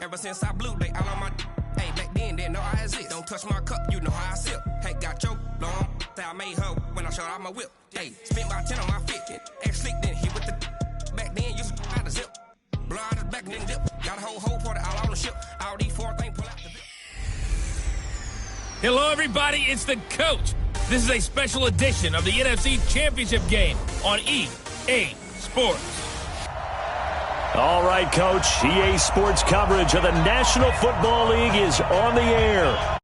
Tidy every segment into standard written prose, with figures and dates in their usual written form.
Ever since I blew, they all on my. Hey, back then, didn't know I exist. Don't touch my cup, you know how I sip. Hey, got your long. I made her when I showed out my whip. Hey, spent about 10 on my fit. Ex-slick, then hit with the. Back then, used to out the zip. Blow out his back, then dip. Got a whole party all on the ship. All these four things pull out the zip. Hello, everybody. It's the coach. This is a special edition of the NFC Championship game on EA Sports. All right, Coach. EA Sports coverage of the National Football League is on the air.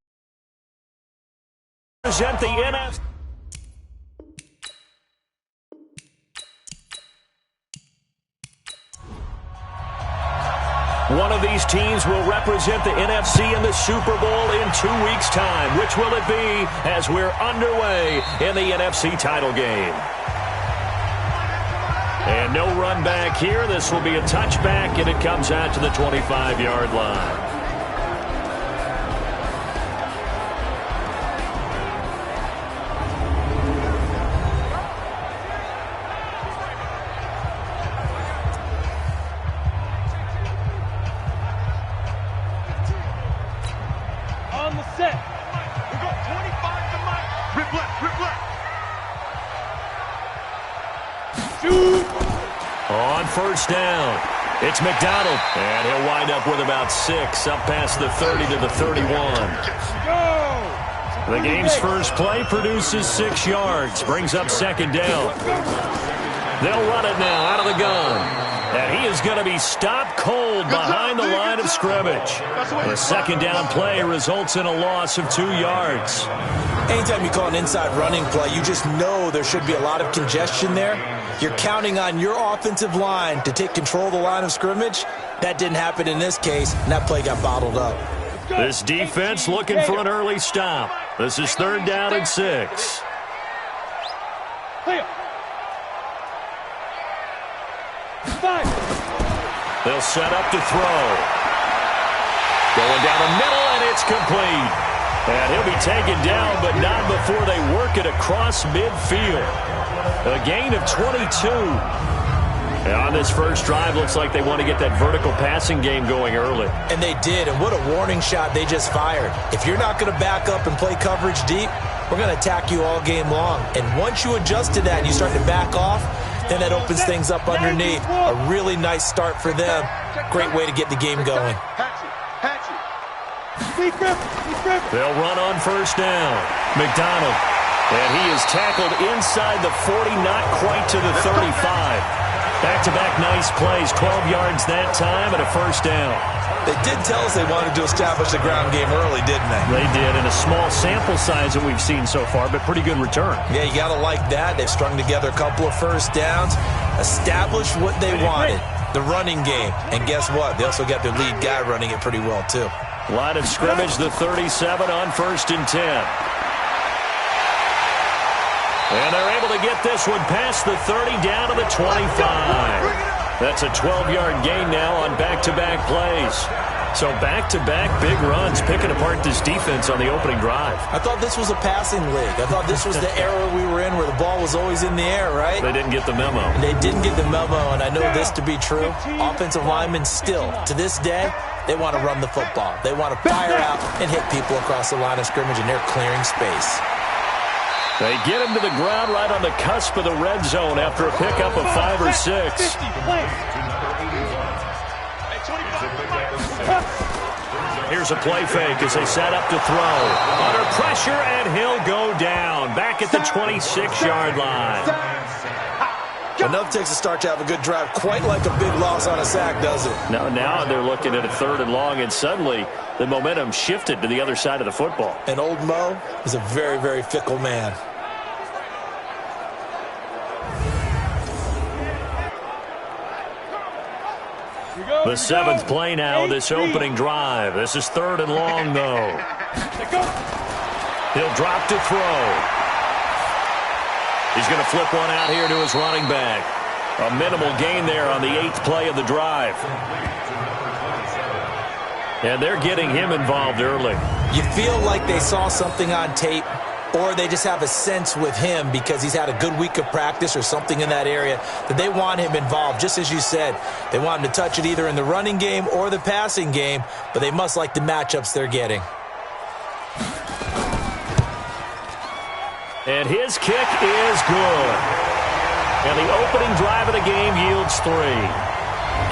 Present the NFC. One of these teams will represent the NFC in the Super Bowl in 2 weeks' time. Which will it be as we're underway in the NFC title game? And no run back here. This will be a touchback, and it comes out to the 25-yard line. On the set. We go 25 to Mike. Rip left, rip left. Shoot. On first down, it's McDonald. And he'll wind up with about 6, up past the 30 to the 31. The game's first play produces 6 yards, brings up second down. They'll run it now out of the gun. And he is going to be stopped cold behind the line of scrimmage. The second down play results in a loss of 2 yards. Anytime you call an inside running play, you just know there should be a lot of congestion there. You're counting on your offensive line to take control of the line of scrimmage. That didn't happen in this case, and that play got bottled up. This defense looking for an early stop. This is third down and 6. They'll set up to throw. Going down the middle, and it's complete. And he'll be taken down, but not before they work it across midfield. A gain of 22. And on this first drive, looks like they want to get that vertical passing game going early. And they did, and what a warning shot they just fired. If you're not going to back up and play coverage deep, we're going to attack you all game long. And once you adjust to that and you start to back off, then that opens things up underneath. A really nice start for them. Great way to get the game going. They'll run on first down. McDonald. And he is tackled inside the 40, not quite to the 35. Back-to-back nice plays, 12 yards that time and a first down. They did tell us they wanted to establish the ground game early, didn't they? They did, in a small sample size that we've seen so far, but pretty good return. Yeah, you got to like that. They've strung together a couple of first downs, established what they wanted, the running game. And guess what? They also got their lead guy running it pretty well, too. Line of scrimmage, the 37 on first and 10. And they're able to get this one past the 30 down to the 25. That's a 12-yard gain now on back-to-back plays. So back-to-back big runs, picking apart this defense on the opening drive. I thought this was a passing league. I thought this was the era we were in where the ball was always in the air, right? They didn't get the memo. And they didn't get the memo, and I know this to be true. Offensive linemen still, to this day, they want to run the football. They want to fire out and hit people across the line of scrimmage, and they're clearing space. They get him to the ground right on the cusp of the red zone after a pickup of 5 or 6. Here's a play fake as they set up to throw. Under pressure, and he'll go down. Back at the 26-yard line. Enough takes a start to have a good drive. Quite like a big loss on a sack, does it? Now they're looking at a third and long, and suddenly the momentum shifted to the other side of the football. And old Mo is a very, very fickle man. The 7th play now, this opening drive. This is third and long, though. He'll drop to throw. He's going to flip one out here to his running back. A minimal gain there on the 8th play of the drive. And they're getting him involved early. You feel like they saw something on tape or they just have a sense with him because he's had a good week of practice or something in that area that they want him involved. Just as you said, they want him to touch it either in the running game or the passing game, but they must like the matchups they're getting. And his kick is good. And the opening drive of the game yields 3.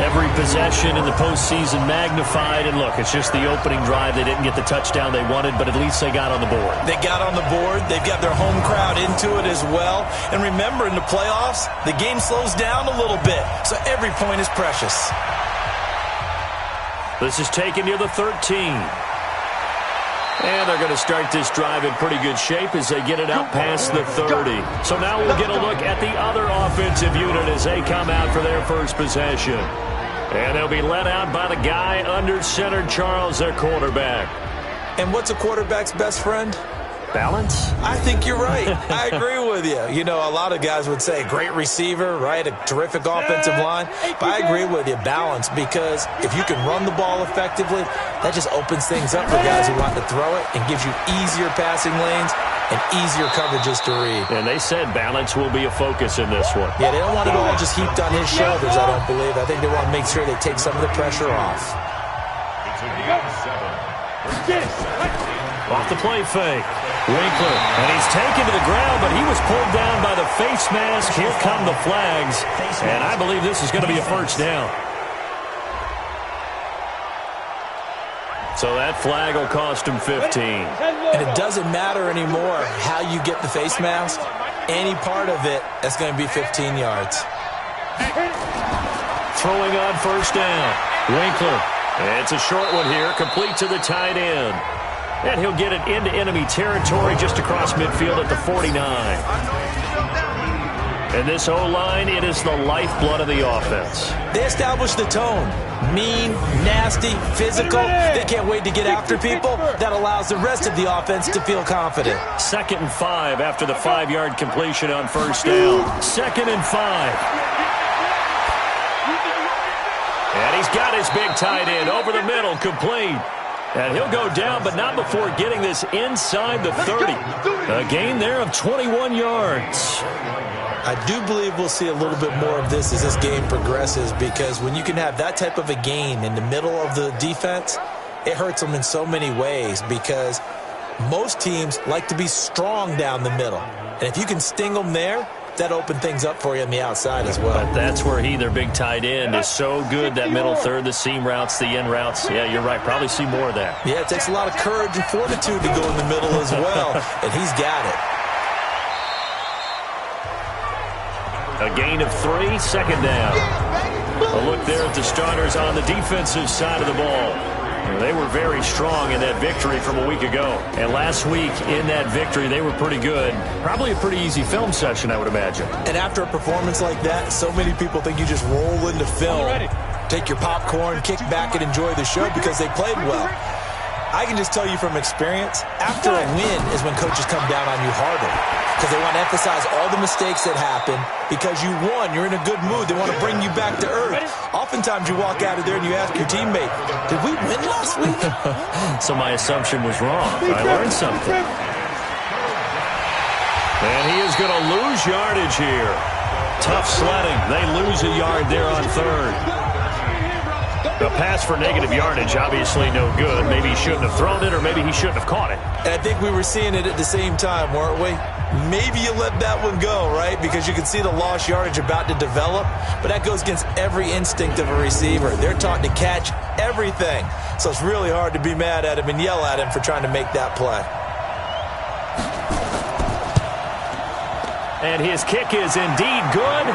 Every possession in the postseason magnified. And look, it's just the opening drive. They didn't get the touchdown they wanted, but at least they got on the board. They got on the board. They've got their home crowd into it as well. And remember, in the playoffs, the game slows down a little bit. So every point is precious. This is taken near the 13. And they're going to start this drive in pretty good shape as they get it out past the 30. So now we'll get a look at the other offensive unit as they come out for their first possession. And they'll be led out by the guy under center, Charles, their quarterback. And what's a quarterback's best friend? Balance? I think you're right. I agree with you. You know, a lot of guys would say great receiver, right? A terrific offensive line. But I agree with you, balance, because if you can run the ball effectively, that just opens things up for guys who want to throw it and gives you easier passing lanes and easier coverages to read. And they said balance will be a focus in this one. Yeah, they don't want it all just heaped on his shoulders, I don't believe. I think they want to make sure they take some of the pressure off. Off the play fake. Winkler, and he's taken to the ground, but he was pulled down by the face mask. Here come the flags, and I believe this is going to be a first down. So that flag will cost him 15. And it doesn't matter anymore how you get the face mask. Any part of it, that's going to be 15 yards. Throwing on first down. Winkler. It's a short one here, complete to the tight end. And he'll get it into enemy territory just across midfield at the 49. And this O-line, it is the lifeblood of the offense. They establish the tone. Mean, nasty, physical. They can't wait to get after people. That allows the rest of the offense to feel confident. 2nd and 5 after the 5-yard completion on first down. 2nd and 5. And he's got his big tight end over the middle, complete. And he'll go down, but not before getting this inside the 30. A gain there of 21 yards. I do believe we'll see a little bit more of this as this game progresses, because when you can have that type of a gain in the middle of the defense, it hurts them in so many ways, because most teams like to be strong down the middle. And if you can sting them there, that opened things up for you on the outside as well. But that's where their big tight end, is so good, that middle third, the seam routes, the in routes. Yeah, you're right. Probably see more of that. Yeah, it takes a lot of courage and fortitude to go in the middle as well, and he's got it. A gain of 3, 2nd down. A look there at the starters on the defensive side of the ball. They were very strong in that victory from a week ago. And last week in that victory, they were pretty good. Probably a pretty easy film session, I would imagine. And after a performance like that, so many people think you just roll into film, take your popcorn, kick back, and enjoy the show because they played well. I can just tell you from experience, after a win is when coaches come down on you harder, because they want to emphasize all the mistakes that happen. Because you won, you're in a good mood. They want to bring you back to earth. Oftentimes you walk out of there and you ask your teammate, did we win last week? So my assumption was wrong. I learned something. And he is going to lose yardage here. Tough sledding. They lose a yard there on 3rd. A pass for negative yardage, obviously no good. Maybe he shouldn't have thrown it, or maybe he shouldn't have caught it. And I think we were seeing it at the same time, weren't we? Maybe you let that one go, right? Because you can see the lost yardage about to develop. But that goes against every instinct of a receiver. They're taught to catch everything. So it's really hard to be mad at him and yell at him for trying to make that play. And his kick is indeed good.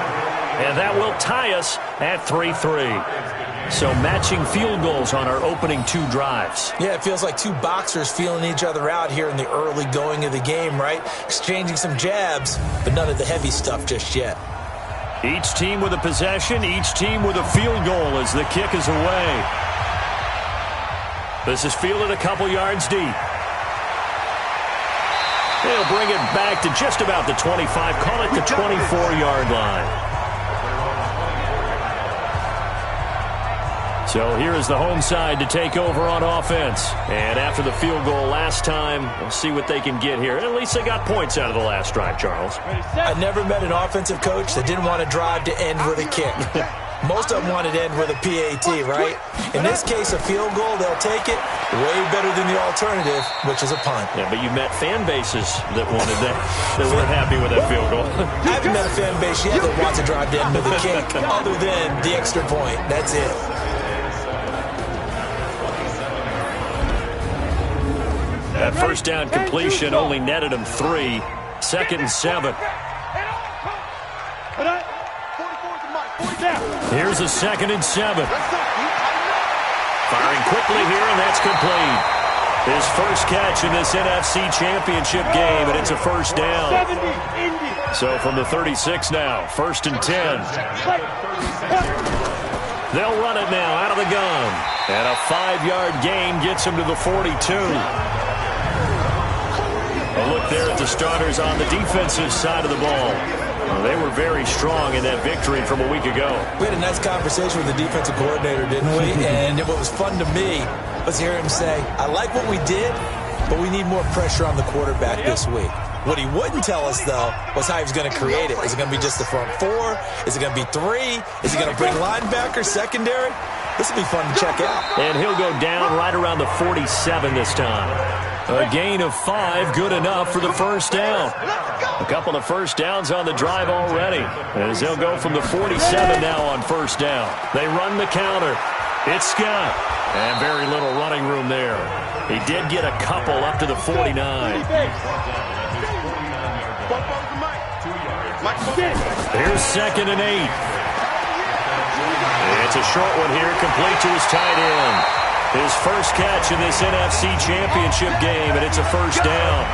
And that will tie us at 3-3. So matching field goals on our opening 2 drives. Yeah, it feels like 2 boxers feeling each other out here in the early going of the game, right? Exchanging some jabs, but none of the heavy stuff just yet. Each team with a possession, each team with a field goal as the kick is away. This is fielded a couple yards deep. They'll bring it back to just about the 25, call it the 24-yard line. So here is the home side to take over on offense. And after the field goal last time, we'll see what they can get here. At least they got points out of the last drive, Charles. I never met an offensive coach that didn't want to drive to end with a kick. Most of them wanted to end with a PAT, right? In this case, a field goal, they'll take it. Way better than the alternative, which is a punt. Yeah, but you met fan bases that wanted that, that weren't happy with that field goal. I haven't met a fan base yet that wants to drive to end with a kick, other than the extra point. That's it. That first down completion only netted him 3. 2nd and 7. Here's a 2nd and 7. Firing quickly here, and that's complete. His first catch in this NFC Championship game, and it's a first down. So from the 36 now, 1st and 10. They'll run it now out of the gun. And a 5-yard gain gets him to the 42. A look there at the starters on the defensive side of the ball. Well, they were very strong in that victory from a week ago. We had a nice conversation with the defensive coordinator, didn't we? And what was fun to me was hear him say, I like what we did, but we need more pressure on the quarterback this week. What he wouldn't tell us, though, was how he was going to create it. Is it going to be just the front 4? Is it going to be 3? Is he going to bring linebacker, secondary? This will be fun to check out. And he'll go down right around the 47 this time. A gain of 5, good enough for the first down. A couple of first downs on the drive already, as they'll go from the 47 now on first down. They run the counter. It's Scott. And very little running room there. He did get a couple up to the 49. Here's 2nd and 8. It's a short one here, complete to his tight end. His first catch in this NFC Championship game, and it's a first down.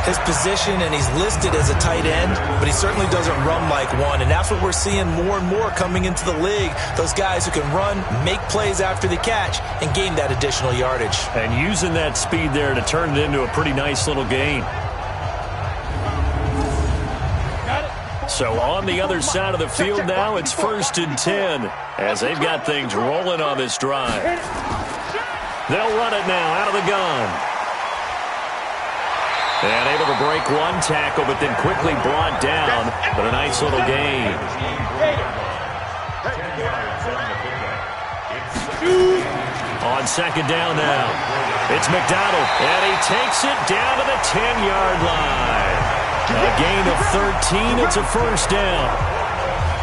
His position, and he's listed as a tight end, but he certainly doesn't run like one, and that's what we're seeing more and more coming into the league. Those guys who can run, make plays after the catch, and gain that additional yardage. And using that speed there to turn it into a pretty nice little gain. So on the other side of the field now, it's 1st and 10 as they've got things rolling on this drive. They'll run it now out of the gun. And able to break one tackle, but then quickly brought down. But a nice little gain. On 2nd down now, it's McDonald, and he takes it down to the 10-yard line. A gain of 13. It's a first down.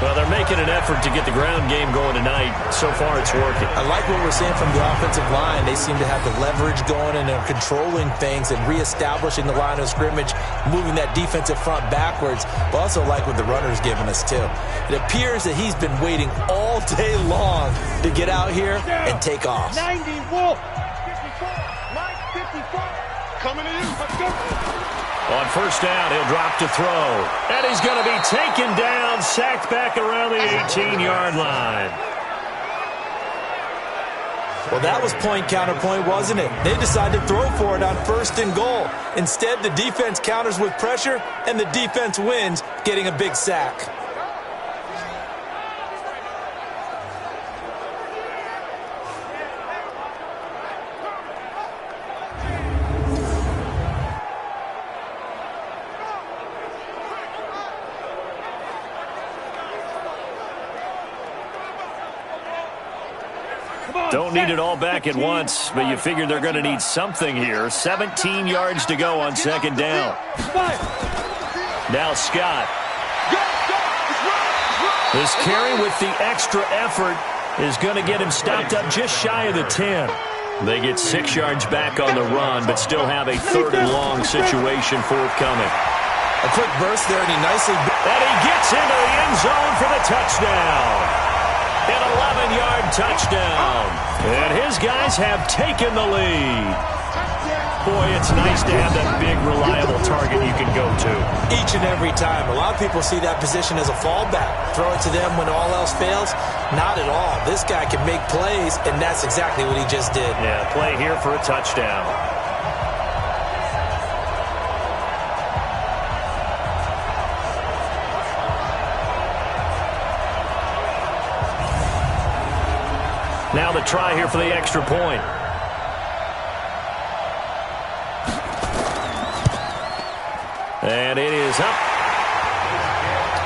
Well, they're making an effort to get the ground game going tonight. So far, it's working. I like what we're seeing from the offensive line. They seem to have the leverage going, and they're controlling things and reestablishing the line of scrimmage, moving that defensive front backwards. But also like what the runner's giving us, too. It appears that he's been waiting all day long to get out here and take off. 90, Wolf. 54. Mike, 54. Coming to you. Let's go. On first down, he'll drop to throw. And he's going to be taken down, sacked back around the 18-yard line. Well, that was point counterpoint, wasn't it? They decided to throw for it on 1st and goal. Instead, the defense counters with pressure, and the defense wins, getting a big sack. Don't need it all back at once, but you figure they're going to need something here. 17 yards to go on 2nd down. Now Scott. This carry with the extra effort is going to get him stopped up just shy of the 10. They get 6 yards back on the run, but still have a 3rd and long situation forthcoming. A quick burst there, and he nicely... And he gets into the end zone for the touchdown. An 11-yard touchdown. And his guys have taken the lead. Boy, it's nice to have that big, reliable target you can go to. Each and every time. A lot of people see that position as a fallback. Throw it to them when all else fails. Not at all. This guy can make plays, and that's exactly what he just did. Yeah, play here for a touchdown. Now the try here for the extra point. And it is up.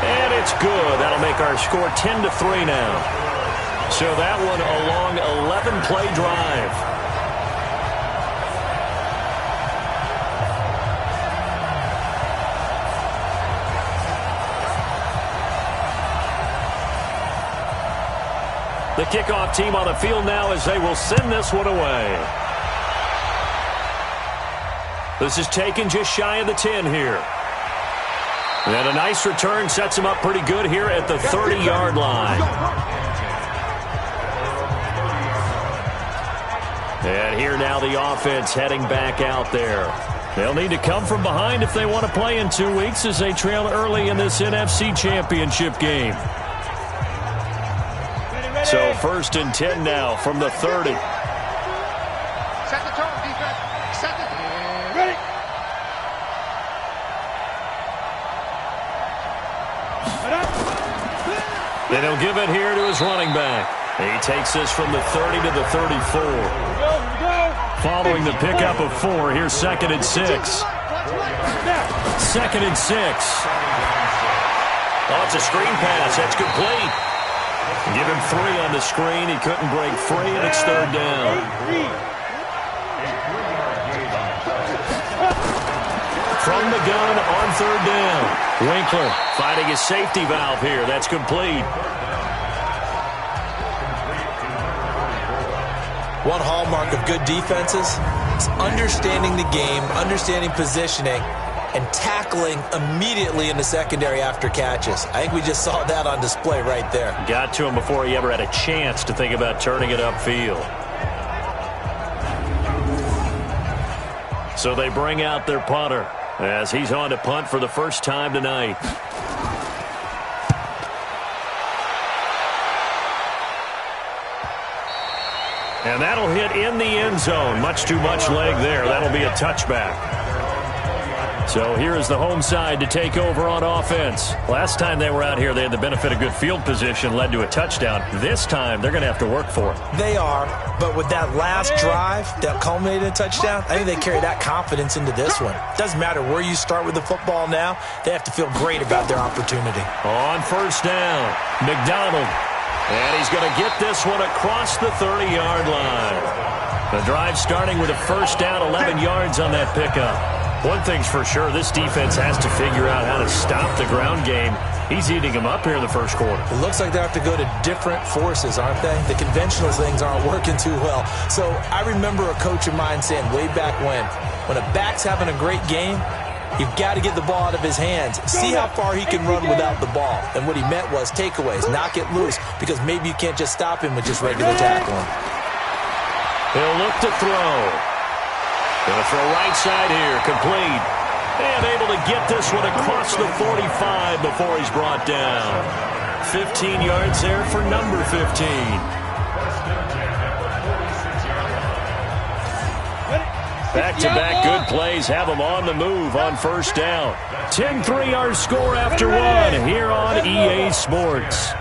And it's good. That'll make our score 10-3 now. So that one a long 11-play drive. The kickoff team on the field now as they will send this one away. This is taken just shy of the 10 here. And a nice return sets him up pretty good here at the 30-yard line. And here now the offense heading back out there. They'll need to come from behind if they want to play in 2 weeks as they trail early in this NFC Championship game. So 1st and 10 now from the 30. Set the tone, defense. Set the... Ready. Then he'll give it here to his running back. He takes this from the 30 to the 34. Following the pickup of 4, here's 2nd and 6. 2nd and 6. Oh, it's a screen pass. That's complete. Give him 3 on the screen. He couldn't break free, and it's 3rd down. From the gun on 3rd down. Winkler finding his safety valve here. That's complete. One hallmark of good defenses is understanding the game, understanding positioning, and tackling immediately in the secondary after catches. I think we just saw that on display right there. Got to him before he ever had a chance to think about turning it upfield. So they bring out their punter as he's on to punt for the first time tonight. And that'll hit in the end zone. Much too much leg there. That'll be a touchback. So here is the home side to take over on offense. Last time they were out here, they had the benefit of good field position, led to a touchdown. This time, they're going to have to work for it. They are, but with that last drive that culminated in a touchdown, I think they carry that confidence into this one. Doesn't matter where you start with the football now, they have to feel great about their opportunity. On 1st down, McDonald. And he's going to get this one across the 30-yard line. The drive starting with a 1st down, 11 yards on that pickup. One thing's for sure, this defense has to figure out how to stop the ground game. He's eating them up here in the first quarter. It looks like they have to go to different forces, aren't they? The conventional things aren't working too well. So I remember a coach of mine saying way back when a back's having a great game, you've got to get the ball out of his hands. See how far he can run without the ball. And what he meant was takeaways, knock it loose, because maybe you can't just stop him with just regular tackling. He'll look to throw. Going to throw right side here, complete. And able to get this one across the 45 before he's brought down. 15 yards there for number 15. Back-to-back good plays have him on the move on 1st down. 10-3 our score after one here on EA Sports.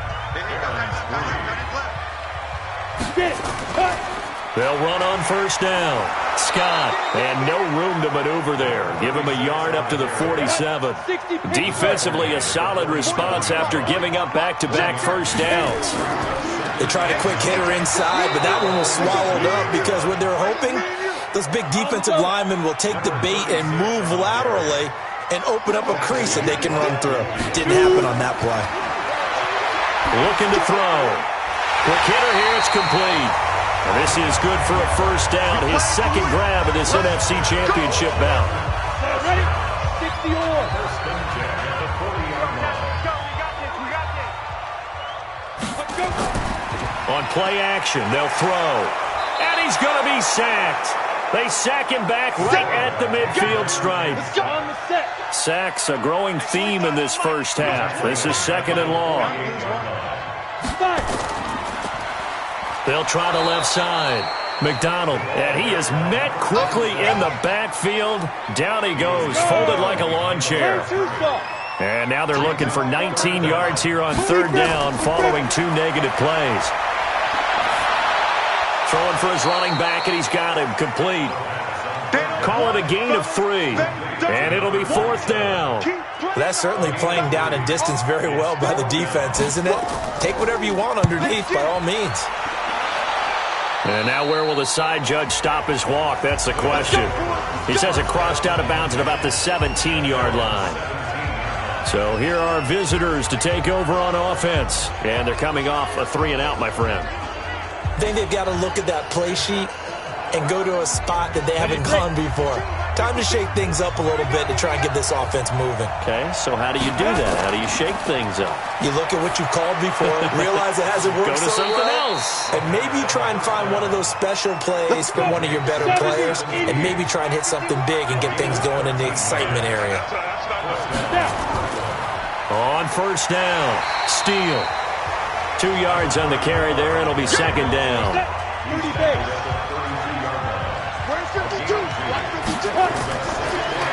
They'll run on 1st down. Scott, and no room to maneuver there. Give him a yard up to the 47. Defensively, a solid response after giving up back-to-back 1st downs. They tried a quick hitter inside, but that one was swallowed up because what they're hoping, those big defensive linemen will take the bait and move laterally and open up a crease that they can run through. Didn't happen on that play. Looking to throw. Quick hitter here, it's complete. And this is good for a 1st down, his 2nd grab of this NFC Championship bout. Ready? 60 or. On play action, they'll throw. And he's going to be sacked. They sack him back right at the midfield stripe. Sacks a growing theme in this first half. This is 2nd and long. They'll try the left side. McDonald, and he is met quickly in the backfield. Down he goes, folded like a lawn chair. And now they're looking for 19 yards here on 3rd down following 2 negative plays. throwing for his running back, and he's got him complete. Call it a gain of 3, and it'll be 4th down. That's certainly playing down a distance very well by the defense, isn't it? Take whatever you want underneath, by all means. And now where will the side judge stop his walk? That's the question. He says it crossed out of bounds at about the 17-yard line. So here are visitors to take over on offense. And they're coming off a 3-and-out, my friend. I think they've got to look at that play sheet and go to a spot that they haven't gone before. Time to shake things up a little bit to try and get this offense moving. Okay, so how do you do that? How do you shake things up? You look at what you called before, realize it hasn't worked Go to so something well, else. and maybe try and find one of those special plays from one of your better players, and maybe try and hit something big and get things going in the excitement area. On 1st down, Steele. 2 yards on the carry there, and it'll be 2nd down.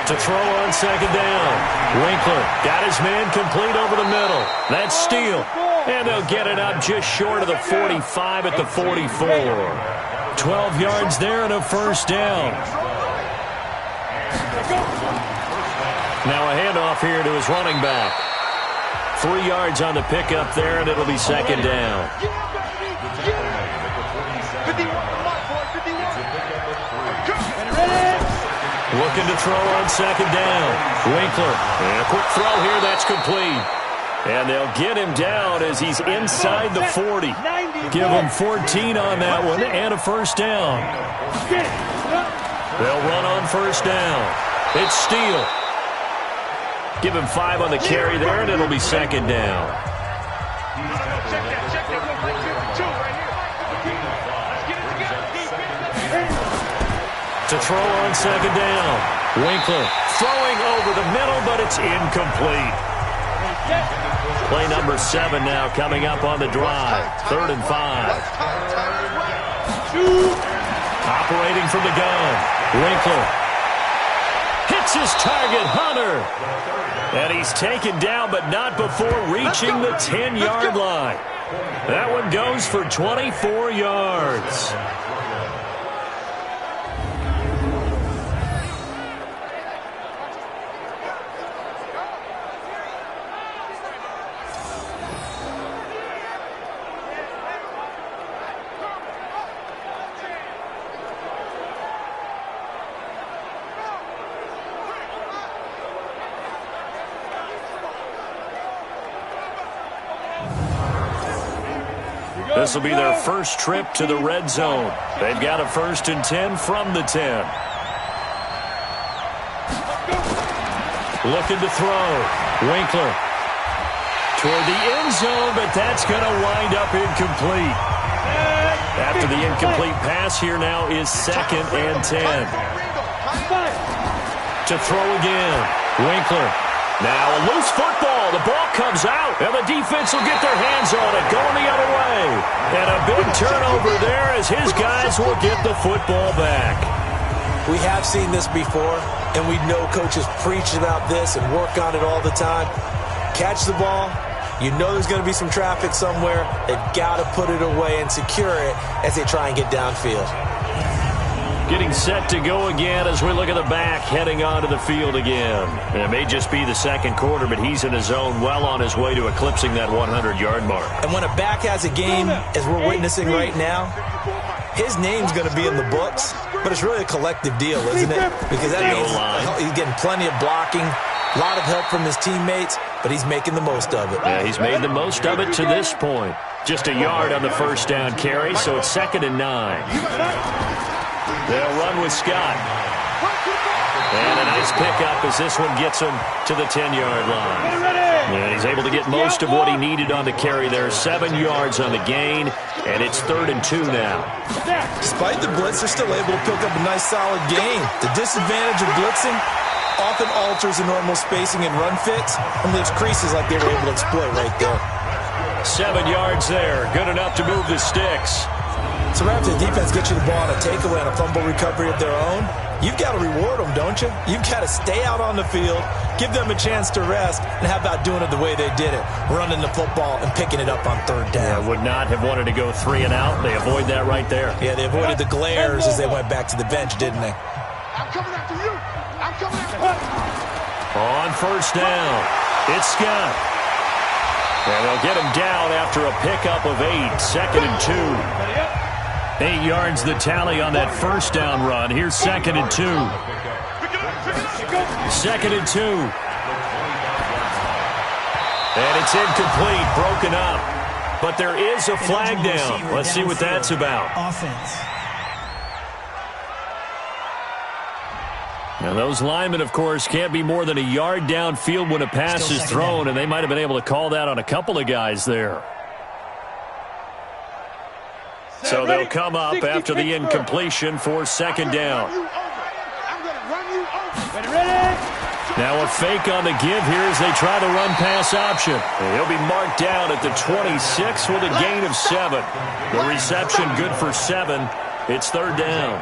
To throw on 2nd down. Winkler got his man complete over the middle. That's Steele. And they'll get it up just short of the 45 at the 44. 12 yards there and a 1st down. Now a handoff here to his running back. 3 yards on the pickup there, and it'll be 2nd down. Looking to throw on 2nd down. Winkler. And a quick throw here. That's complete. And they'll get him down as he's inside the 40. Give him 14 on that one and a 1st down. They'll run on 1st down. It's Steele. Give him 5 on the carry there, and it'll be 2nd down. To throw on 2nd down. Winkler throwing over the middle, but it's incomplete. Play number 7 now coming up on the drive. 3rd and 5. Operating from the gun. Winkler hits his target, Hunter. And he's taken down, but not before reaching the 10-yard line. That one goes for 24 yards. This will be their first trip to the red zone. They've got a 1st and 10 from the 10. Looking to throw. Winkler toward the end zone, but that's going to wind up incomplete. After the incomplete pass, here now is 2nd and 10. To throw again. Winkler. Now a loose football. The ball comes out, and the defense will get their hands on it, going the other way. And a big turnover there as his guys will get the football back. We have seen this before, and we know coaches preach about this and work on it all the time. Catch the ball. You know there's going to be some traffic somewhere. They've got to put it away and secure it as they try and get downfield. Getting set to go again as we look at the back heading onto the field again. And it may just be the 2nd quarter, but he's in his zone well on his way to eclipsing that 100-yard mark. And when a back has a game, as we're witnessing right now, his name's going to be in the books, but it's really a collective deal, isn't it? Because that means he's getting plenty of blocking, a lot of help from his teammates, but he's making the most of it. Yeah, he's made the most of it to this point. Just a yard on the 1st down carry, so it's 2nd and 9. They'll run with Scott. And a nice pickup as this one gets him to the 10-yard line. And he's able to get most of what he needed on the carry there. 7 yards on the gain, and it's 3rd and 2 now. Despite the blitz, they're still able to pick up a nice, solid gain. The disadvantage of blitzing often alters the normal spacing and run fits and leaves creases like they were able to exploit right there. 7 yards there. Good enough to move the sticks. So right after the defense gets you the ball on a takeaway and a fumble recovery of their own, you've got to reward them, don't you? You've got to stay out on the field, give them a chance to rest, and how about doing it the way they did it, running the football and picking it up on third down. Yeah, would not have wanted to go 3 and out. They avoid that right there. Yeah, they avoided the glares as they went back to the bench, didn't they? I'm coming after you. I'm coming after you. On first down, it's Scott. And they'll get him down after a pickup of 8, 2nd and 2. 8 yards the tally on that first down run. Here's 2nd and 2. 2nd and 2. And it's incomplete, broken up. But there is a flag down. Let's see what that's about. Offense. Now, those linemen, of course, can't be more than a yard downfield when a pass is thrown, and they might have been able to call that on a couple of guys there. So they'll come up after the incompletion for 2nd down. Now a fake on the give here as they try the run-pass option. And he'll be marked down at the 26 with a gain of 7. The reception good for 7. It's 3rd down.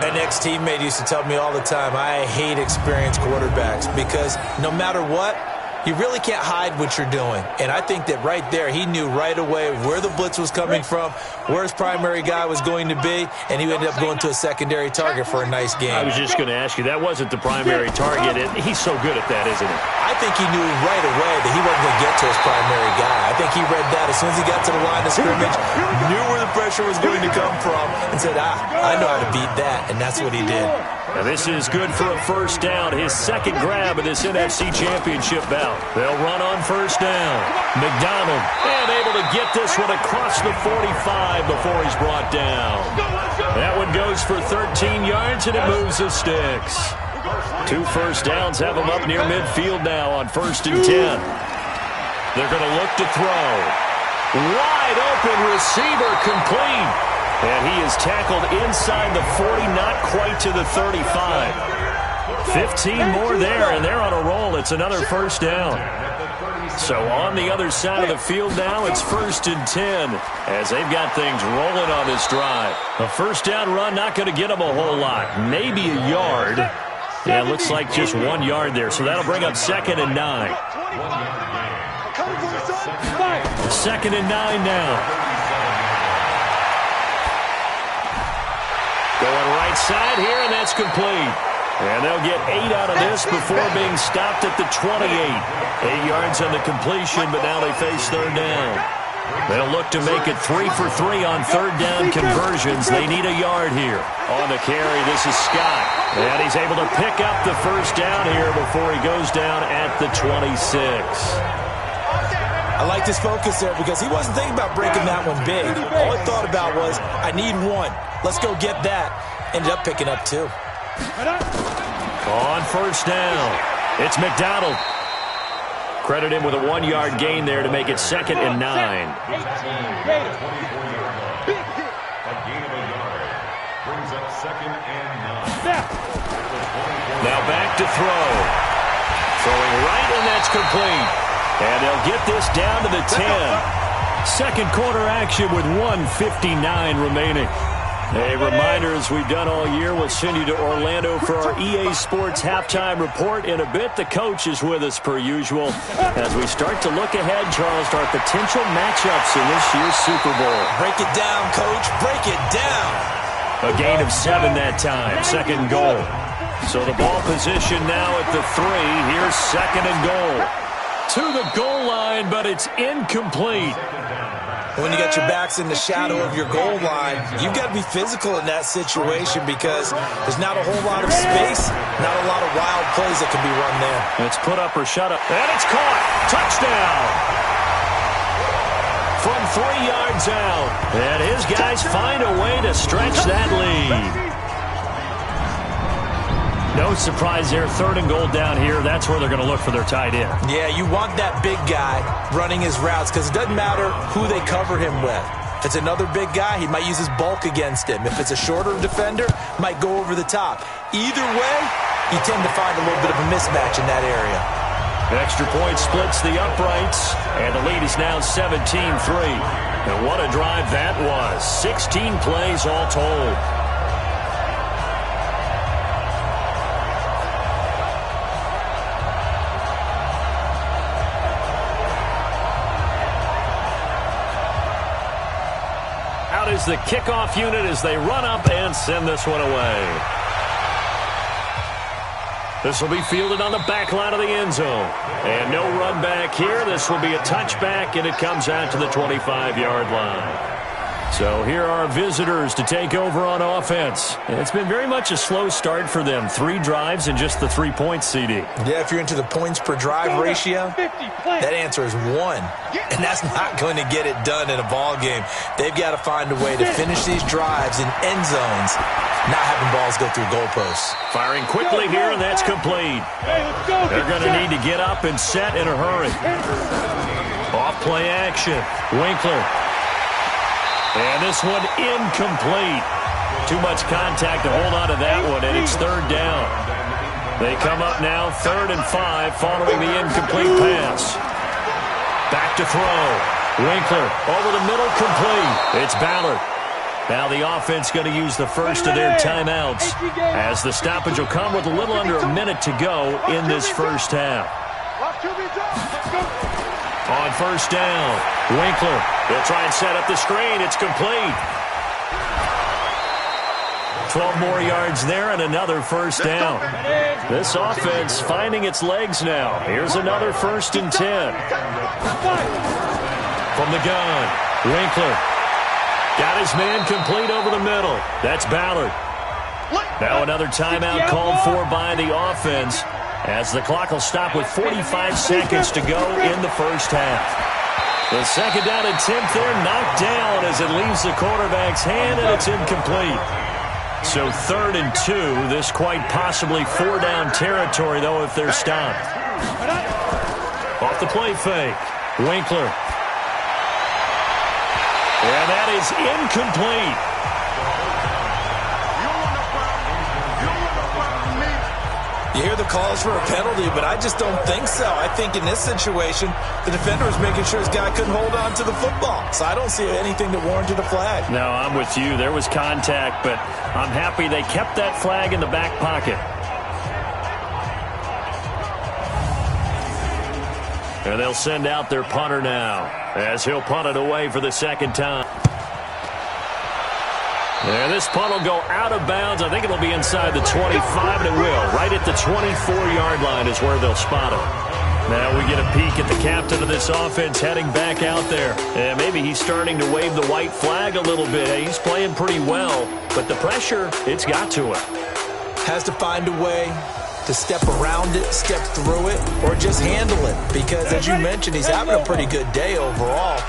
An ex-teammate used to tell me all the time, I hate experienced quarterbacks because no matter what, you really can't hide what you're doing. And I think that right there, he knew right away where the blitz was coming from, where his primary guy was going to be, and he ended up going to a secondary target for a nice game. I was just going to ask you, that wasn't the primary target. He's so good at that, isn't he? I think he knew right away that he wasn't going to get to his primary guy. I think he read that as soon as he got to the line of scrimmage, knew where the pressure was going to come from, and said, I know how to beat that, and that's what he did. Now this is good for a first down, his 2nd grab of this NFC Championship bout. They'll run on first down. McDonald, and able to get this one across the 45 before he's brought down. That one goes for 13 yards, and it moves the sticks. 2 first downs have them up near midfield now on 1st and 10. They're going to look to throw. Wide open receiver complete. And he is tackled inside the 40, not quite to the 35. 15 more there, and they're on a roll. It's another first down. So on the other side of the field now, it's 1st and 10 as they've got things rolling on this drive. A first down run, not going to get them a whole lot. Maybe a yard. Yeah, it looks like just 1 yard there. So that'll bring up 2nd and 9. 2nd and 9 now. Going right side here, and that's complete. And they'll get 8 out of this before being stopped at the 28. 8 yards on the completion, but now they face 3rd down. They'll look to make it 3 for 3 on 3rd down conversions. They need a yard here. On the carry, this is Scott. And he's able to pick up the first down here before he goes down at the 26. I like this focus there because he wasn't thinking about breaking that one big. All he thought about was, I need 1. Let's go get that. Ended up picking up 2. On first down, it's McDonald. Credit him with a 1-yard gain there to make it 2nd and 9. A gain of a yard brings up 2nd and 9. Now back to throw. Throwing right, and that's complete. And they'll get this down to the 10. 2nd quarter action with 1:59 remaining. A reminder, as we've done all year, we'll send you to Orlando for our EA Sports halftime report. In a bit, the coach is with us per usual as we start to look ahead, Charles, to our potential matchups in this year's Super Bowl. Break it down, Coach. Break it down. A gain of 7 that time. 2nd goal. So the ball position now at the 3. Here's 2nd and goal. To the goal line, but it's incomplete. When you got your backs in the shadow of your goal line, you've got to be physical in that situation because there's not a whole lot of space, not a lot of wild plays that can be run there. It's put up or shut up, and it's caught. Touchdown! From 3 yards out, and his guys find a way to stretch that lead. No surprise there, 3rd and goal down here. That's where they're going to look for their tight end. Yeah, you want that big guy running his routes because it doesn't matter who they cover him with. If it's another big guy, he might use his bulk against him. If it's a shorter defender, might go over the top. Either way, you tend to find a little bit of a mismatch in that area. Extra point splits the uprights, and the lead is now 17-3. And what a drive that was. 16 plays all told. Out is the kickoff unit as they run up and send this one away. This will be fielded on the back line of the end zone. And no run back here. This will be a touchback, and it comes out to the 25-yard line. So here are visitors to take over on offense. And it's been very much a slow start for them. 3 drives and just the 3 points, CD. Yeah, if you're into the points per drive ratio, that answer is 1. And that's not going to get it done in a ball game. They've got to find a way to finish these drives in end zones, not having balls go through goalposts. Firing quickly here, and that's complete. They're going to need to get up and set in a hurry. Off play action. Winkler. And this one incomplete. Too much contact to hold on to that one, and it's 3rd down. They come up now 3rd and 5 following the incomplete pass. Back to throw. Winkler over the middle, complete. It's Ballard. Now the offense going to use the first of their timeouts as the stoppage will come with a little under a minute to go in this first half. On 1st down, Winkler. He'll try and set up the screen. It's complete. 12 more yards there and another 1st down. This offense finding its legs now. Here's another 1st and 10. From the gun, Winkler. Got his man complete over the middle. That's Ballard. Now another timeout called for by the offense as the clock will stop with 45 seconds to go in the first half. The 2nd down attempt there knocked down as it leaves the quarterback's hand, and it's incomplete. So 3rd and 2. This quite possibly 4-down territory, though, if they're stopped. Off the play fake. Winkler. And that is incomplete. You hear the calls for a penalty, but I just don't think so. I think in this situation, the defender was making sure his guy couldn't hold on to the football. So I don't see anything that warranted a flag. No, I'm with you. There was contact, but I'm happy they kept that flag in the back pocket. And they'll send out their punter now as he'll punt it away for the 2nd time. And this punt will go out of bounds. I think it'll be inside the 25, and it will. Right at the 24-yard line is where they'll spot it. Now we get a peek at the captain of this offense heading back out there. And maybe he's starting to wave the white flag a little bit. He's playing pretty well, but the pressure, it's got to him. Has to find a way to step around it, step through it, or just handle it. Because, as you mentioned, he's having a pretty good day overall.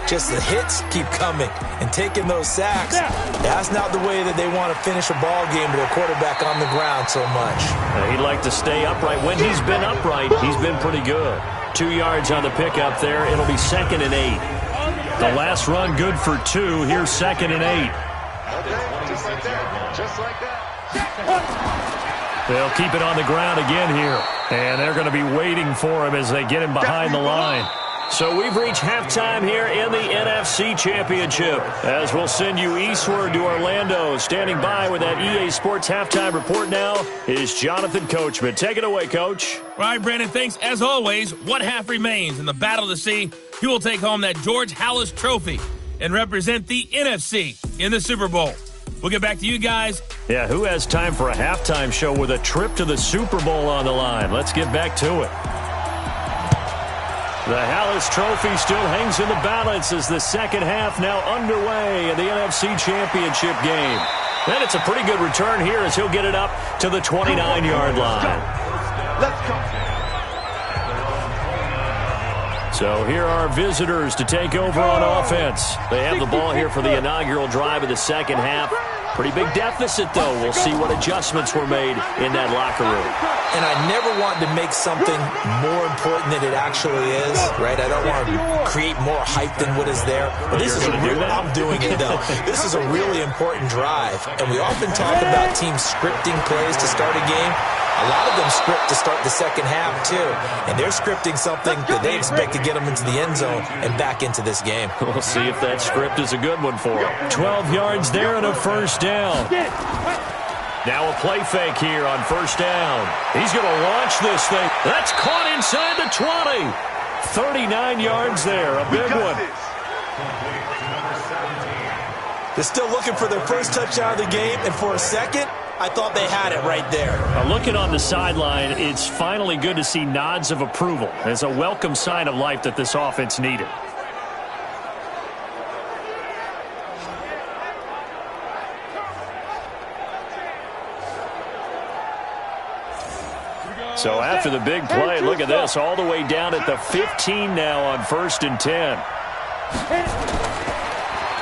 Just the hits keep coming and taking those sacks. That's not the way that they want to finish a ball game with a quarterback on the ground so much. He'd like to stay upright. When he's been upright, he's been pretty good. 2 yards on the pickup there. It'll be 2nd and 8. The last run good for 2. Here's 2nd and 8. Just like that. Just like that. They'll keep it on the ground again here. And they're going to be waiting for him as they get him behind the line. So we've reached halftime here in the NFC Championship. As we'll send you eastward to Orlando. Standing by with that EA Sports halftime report now is Jonathan Coachman. Take it away, Coach. All right, Brandon, thanks. As always, one half remains in the Battle of the Sea. He will take home that George Halas Trophy and represent the NFC in the Super Bowl. We'll get back to you guys. Yeah, who has time for a halftime show with a trip to the Super Bowl on the line? Let's get back to it. The Halas Trophy still hangs in the balance as the 2nd half now underway in the NFC Championship game. And it's a pretty good return here as he'll get it up to the 29-yard line. Let's go. So here are visitors to take over on offense. They have the ball here for the inaugural drive of the 2nd half. Pretty big deficit, though. We'll see what adjustments were made in that locker room. And I never want to make something more important than it actually is, right? I don't want to create more hype than what is there. But this is I'm doing it, though. This is a really important drive. And we often talk about teams scripting plays to start a game. A lot of them script to start the second half, too. And they're scripting something that they expect to get them into the end zone and back into this game. We'll see if that script is a good one for them. 12 yards there and a first down. Now a play fake here on first down. He's going to launch this thing. That's caught inside the 20. 39 yards there, a big one. They're still looking for their first touchdown of the game, and for a second, I thought they had it right there. Looking on the sideline, it's finally good to see nods of approval. It's a welcome sign of life that this offense needed. So after the big play, look at this, all the way down at the 15 now on 1st and 10.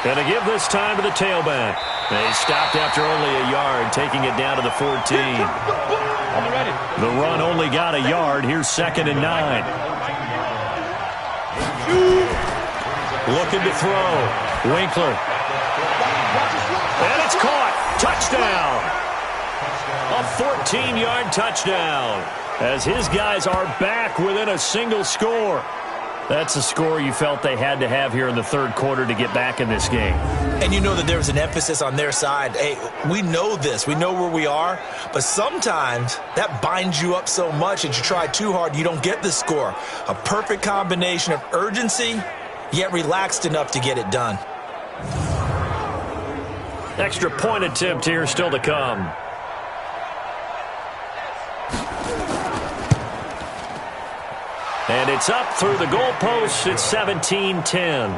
Going to give this time to the tailback. They stopped after only a yard, taking it down to the 14. The run only got a yard. Here's 2nd and 9. Looking to throw. Winkler. And it's caught. Touchdown. A 14-yard touchdown. As his guys are back within a single score. That's a score you felt they had to have here in the third quarter to get back in this game. And you know that there's an emphasis on their side. Hey, we know this. We know where we are. But sometimes that binds you up so much that you try too hard, you don't get the score. A perfect combination of urgency, yet relaxed enough to get it done. Extra point attempt here still to come. And it's up through the goalposts. It's 17-10.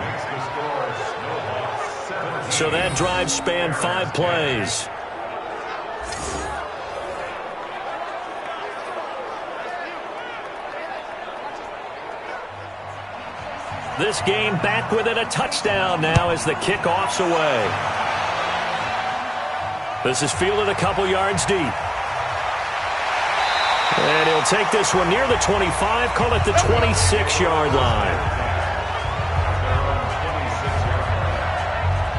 So that drive spanned 5 plays. This game back within a touchdown now as the kickoff's away. This is fielded a couple yards deep. And he'll take this one near the 25, call it the 26-yard line.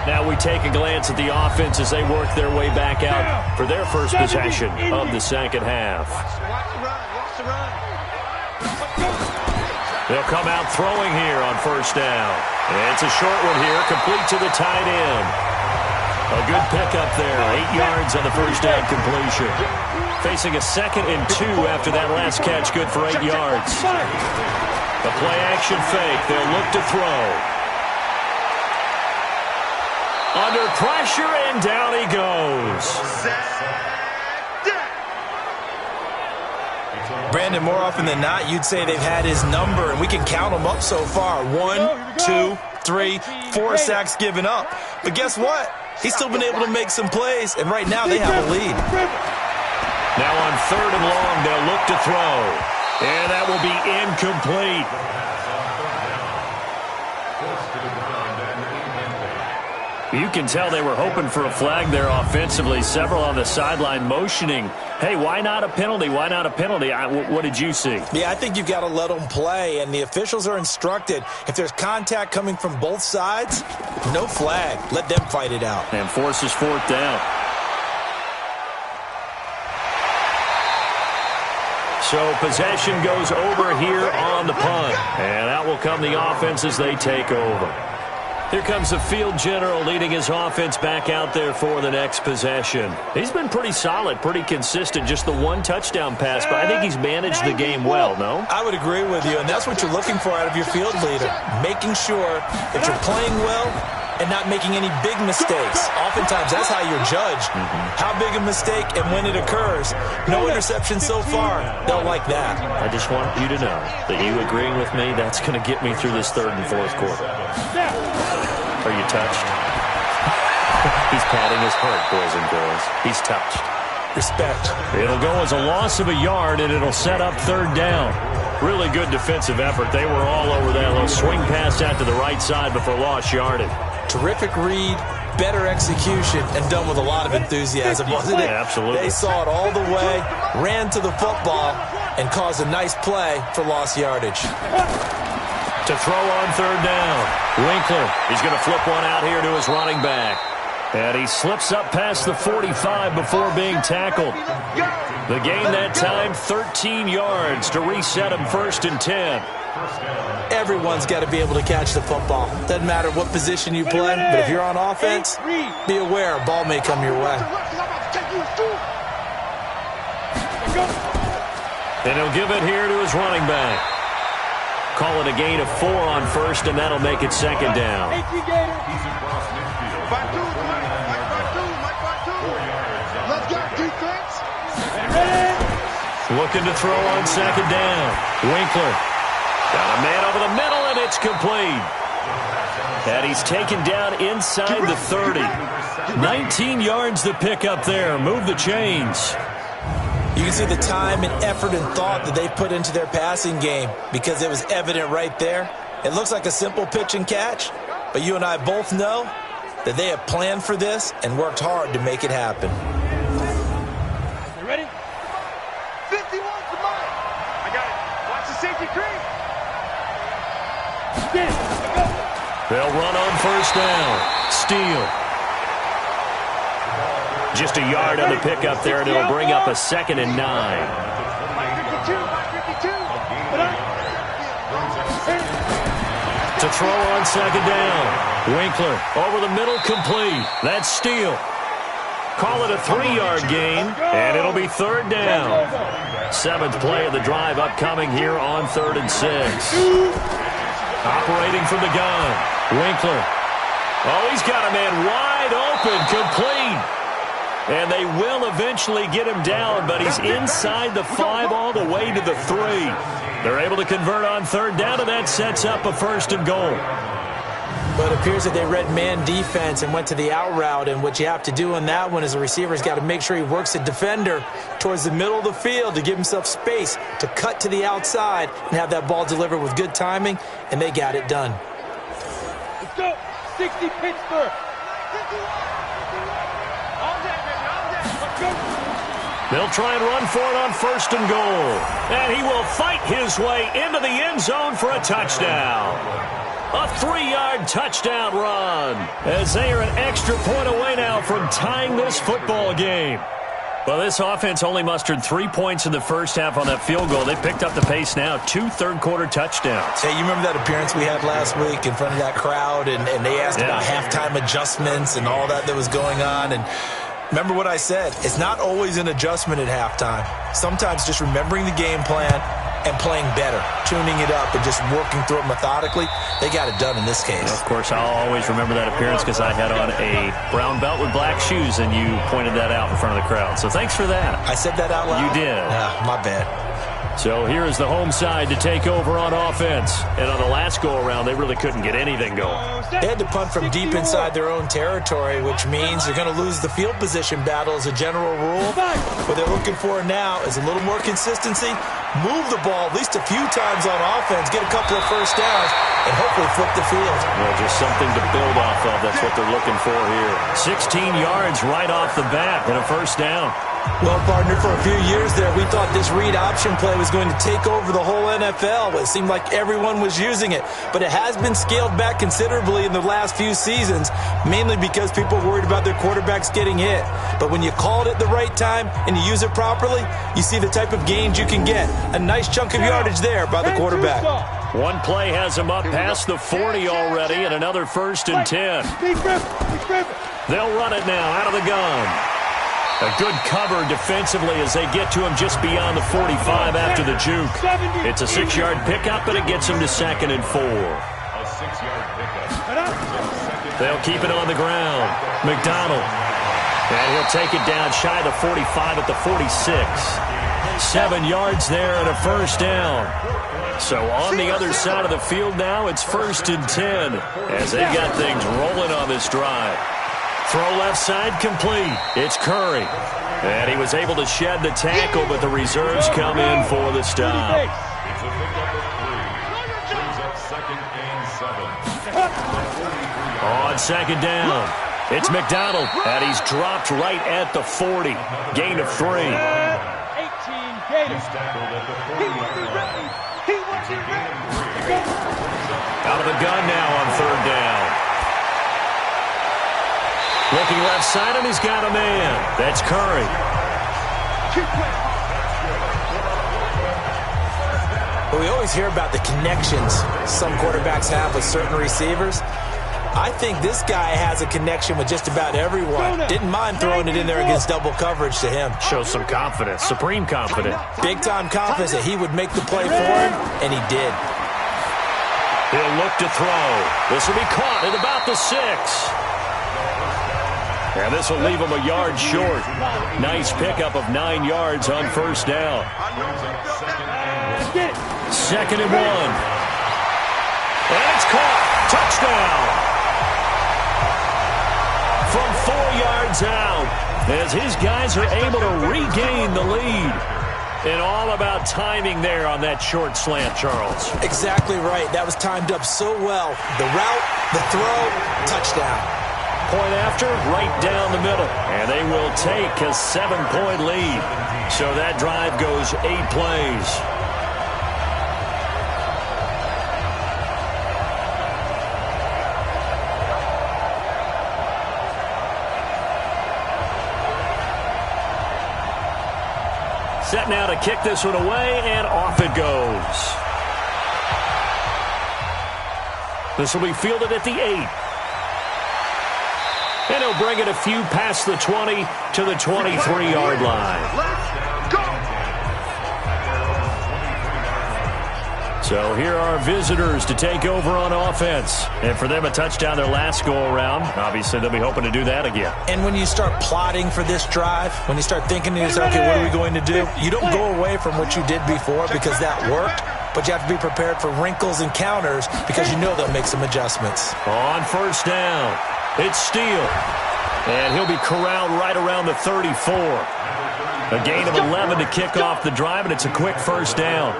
Now we take a glance at the offense as they work their way back out for their first possession of the second half. They'll come out throwing here on first down. And it's a short one here, complete to the tight end. A good pickup there, 8 yards on the first down completion. Facing a 2nd and 2 after that last catch, good for 8 yards. The play-action fake, they'll look to throw. Under pressure, and down he goes. Brandon, more often than not, you'd say they've had his number, and we can count them up so far. 1, 2, 3, 4 sacks given up. But guess what? He's still been able to make some plays, and right now they have a lead. Now on 3rd and long, they'll look to throw. And that will be incomplete. You can tell they were hoping for a flag there offensively. Several on the sideline motioning, hey, why not a penalty? Why not a penalty? What did you see? Yeah, I think you've got to let them play, and the officials are instructed. If there's contact coming from both sides, no flag. Let them fight it out. And forces 4th down. So possession goes over here on the punt. And out will come the offense as they take over. Here comes the field general leading his offense back out there for the next possession. He's been pretty solid, pretty consistent, just the 1 touchdown pass, but I think he's managed the game well, no? I would agree with you, and that's what you're looking for out of your field leader, making sure that you're playing well and not making any big mistakes. Oftentimes, that's how you're judged. How big a mistake and when it occurs. No interception so far. Don't like that. I just want you to know that you agreeing with me, that's going to get me through this 3rd and 4th quarter. Are you touched? He's patting his heart, boys and girls. He's touched. Respect. It'll go as a loss of a yard, and it'll set up 3rd down. Really good defensive effort. They were all over that little swing pass out to the right side before lost yardage. Terrific read, better execution, and done with a lot of enthusiasm, wasn't it? Yeah, absolutely. They saw it all the way, ran to the football, and caused a nice play for lost yardage. To throw on 3rd down. Winkler, he's going to flip one out here to his running back. And he slips up past the 45 before being tackled. The gain that time, 13 yards to reset them 1st and 10. Everyone's got to be able to catch the football. Doesn't matter what position you play, but if you're on offense, be aware a ball may come your way. And he'll give it here to his running back. Call it a gain of 4 on 1st, and that'll make it 2nd down. Looking to throw on 2nd down. Winkler. Got a man over the middle, and it's complete. And he's taken down inside the 30. 19 yards to pick up there. Move the chains. You can see the time and effort and thought that they put into their passing game because it was evident right there. It looks like a simple pitch and catch, but you and I both know that they have planned for this and worked hard to make it happen. You ready? 51 to mine. I got it. Watch the safety creep. They'll run on 1st down. Steele. Just a yard on the pickup there, and it'll bring up a 2nd and 9. To throw on 2nd down. Winkler over the middle, complete. That's Steele. Call it a 3-yard gain, and it'll be 3rd down. 7th play of the drive upcoming here on 3rd and 6. Operating from the gun. Winkler. Oh, he's got a man wide open, complete. And they will eventually get him down, but he's inside the 5 all the way to the 3. They're able to convert on 3rd down, and that sets up a 1st and goal. But it appears that they read man defense and went to the out route, and what you have to do on that one is the receiver's got to make sure he works the defender towards the middle of the field to give himself space to cut to the outside and have that ball delivered with good timing, and they got it done. Let's go. 60 Pittsburgh. They'll try and run for it on 1st and goal. And he will fight his way into the end zone for a touchdown. A 3-yard touchdown run as they are an extra point away now from tying this football game. Well, this offense only mustered 3 points in the first half on that field goal. They picked up the pace now, 2 third-quarter touchdowns. Hey, you remember that appearance we had last week in front of that crowd, and they asked about halftime adjustments and all that was going on, and remember what I said. It's not always an adjustment at halftime. Sometimes just remembering the game plan and playing better, tuning it up and just working through it methodically. They got it done in this case. Of course, I'll always remember that appearance because I had on a brown belt with black shoes, and you pointed that out in front of the crowd. So thanks for that. I said that out loud? You did. Yeah, my bad. So here is the home side to take over on offense. And on the last go-around, they really couldn't get anything going. They had to punt from deep inside their own territory, which means they're going to lose the field position battle as a general rule. What they're looking for now is a little more consistency, move the ball at least a few times on offense, get a couple of first downs, and hopefully flip the field. Well, just something to build off of. That's what they're looking for here. 16 yards right off the bat and a first down. Well, partner, for a few years there, we thought this read option play was going to take over the whole NFL. It seemed like everyone was using it. But it has been scaled back considerably in the last few seasons, mainly because people are worried about their quarterbacks getting hit. But when you call it at the right time and you use it properly, you see the type of gains you can get. A nice chunk of yardage there by the quarterback. One play has him up past the 40 already, and another 1st and 10. They'll run it now out of the gun. A good cover defensively as they get to him just beyond the 45 after the juke. It's a 6-yard pickup, but it gets him to 2nd and 4. They'll keep it on the ground. McDonald. And he'll take it down shy of the 45 at the 46. 7 yards there and a first down. So on the other side of the field now, it's 1st and 10 as they've got things rolling on this drive. Throw left side complete. It's Curry. And he was able to shed the tackle, but the reserves come in for the stop. On 2nd down, it's McDonald, and he's dropped right at the 40. Gain of 3. 18 Gators. Out of the gun now on 3rd down. Looking left side, and he's got a man. That's Curry. But we always hear about the connections some quarterbacks have with certain receivers. I think this guy has a connection with just about everyone. Didn't mind throwing it in there against double coverage to him. Shows some confidence, supreme confidence. Big-time confidence that he would make the play for him, and he did. He'll look to throw. This will be caught at about the 6. And this will leave him a yard short. Nice pickup of 9 yards on first down. 2nd and 1. And it's caught. Touchdown. From 4 yards out, as his guys are able to regain the lead. And all about timing there on that short slant, Charles. Exactly right. That was timed up so well. The route, the throw, touchdown. Point after, right down the middle. And they will take a 7-point lead. So that drive goes 8 plays. Set now to kick this one away, and off it goes. This will be fielded at the 8. And he'll bring it a few past the 20 to the 23-yard line. Let's go! So here are visitors to take over on offense. And for them, a touchdown their last go-around. Obviously, they'll be hoping to do that again. And when you start plotting for this drive, when you start thinking to yourself, okay, what are we going to do? You don't go away from what you did before because that worked, but you have to be prepared for wrinkles and counters because you know they'll make some adjustments. On first down, it's Steele. And he'll be corralled right around the 34. A gain of 11 to kick off the drive, and it's a quick first down.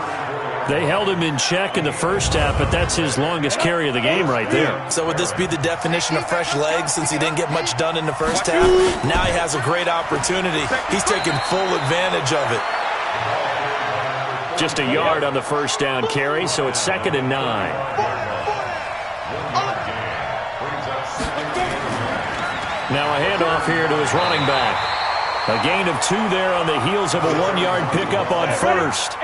They held him in check in the first half, but that's his longest carry of the game right there. So would this be the definition of fresh legs since he didn't get much done in the first half? Now he has a great opportunity. He's taking full advantage of it. Just a yard on the first down carry, so it's 2nd and 9. Now a handoff here to his running back. A gain of 2 there on the heels of a 1-yard pickup on first.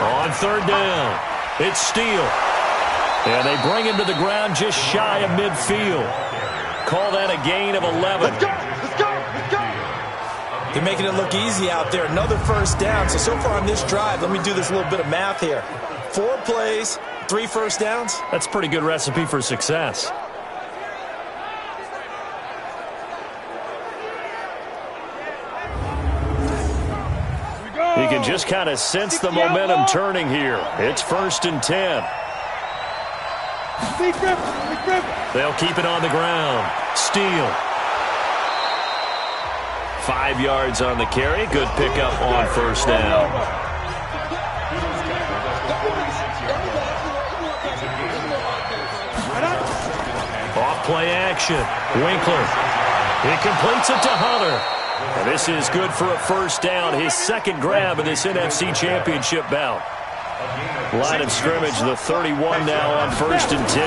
On third down, it's Steele. And they bring him to the ground just shy of midfield. Call that a gain of 11. Let's go! Let's go! Let's go! They're making it look easy out there. Another first down. So far on this drive, let me do this little bit of math here. 4 plays, 3 first downs. That's a pretty good recipe for success. You can just kind of sense the momentum turning here. It's 1st and 10. They'll keep it on the ground. Steele. 5 yards on the carry. Good pickup on first down. Off play action. Winkler. He completes it to Hunter. And this is good for a first down. His 2nd grab in this NFC Championship bout. Line of scrimmage, the 31 now on 1st and 10.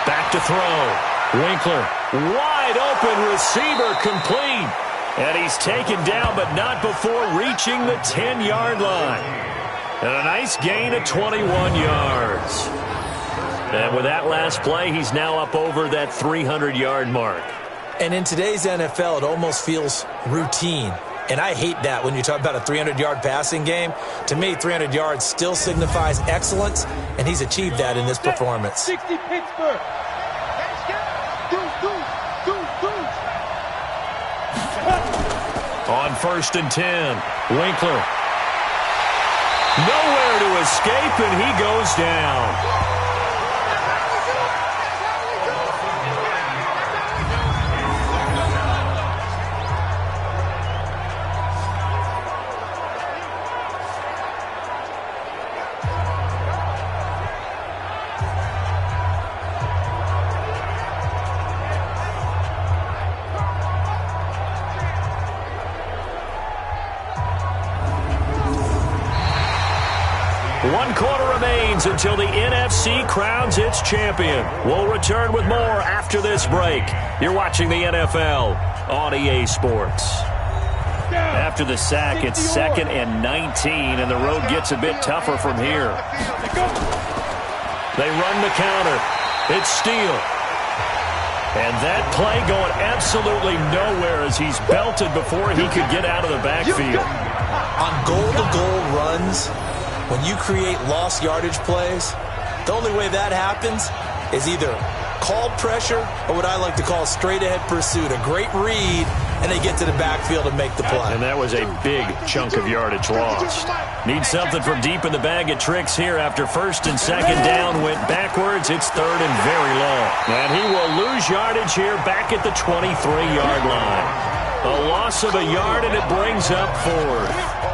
Back to throw. Winkler. Wide open receiver complete. And he's taken down, but not before reaching the 10-yard line. And a nice gain of 21 yards. And with that last play, he's now up over that 300-yard mark. And in today's NFL, it almost feels routine. And I hate that when you talk about a 300-yard passing game. To me, 300 yards still signifies excellence, and he's achieved that in this performance. 60 Pittsburgh. On 1st and 10, Winkler. Nowhere to escape, and he goes down. remains until the NFC crowns its champion. We'll return with more after this break. You're watching the NFL on EA Sports. After the sack, it's 2nd and 19, and the road gets a bit tougher from here. They run the counter. It's Steele. And that play going absolutely nowhere as he's belted before he could get out of the backfield. On goal-to-goal runs, when you create lost yardage plays, the only way that happens is either called pressure or what I like to call straight-ahead pursuit, a great read, and they get to the backfield and make the play. And that was a big chunk of yardage lost. Need something from deep in the bag of tricks here after 1st and 2nd down went backwards. It's 3rd and very long. And he will lose yardage here back at the 23-yard line. A loss of a yard, and it brings up 4th.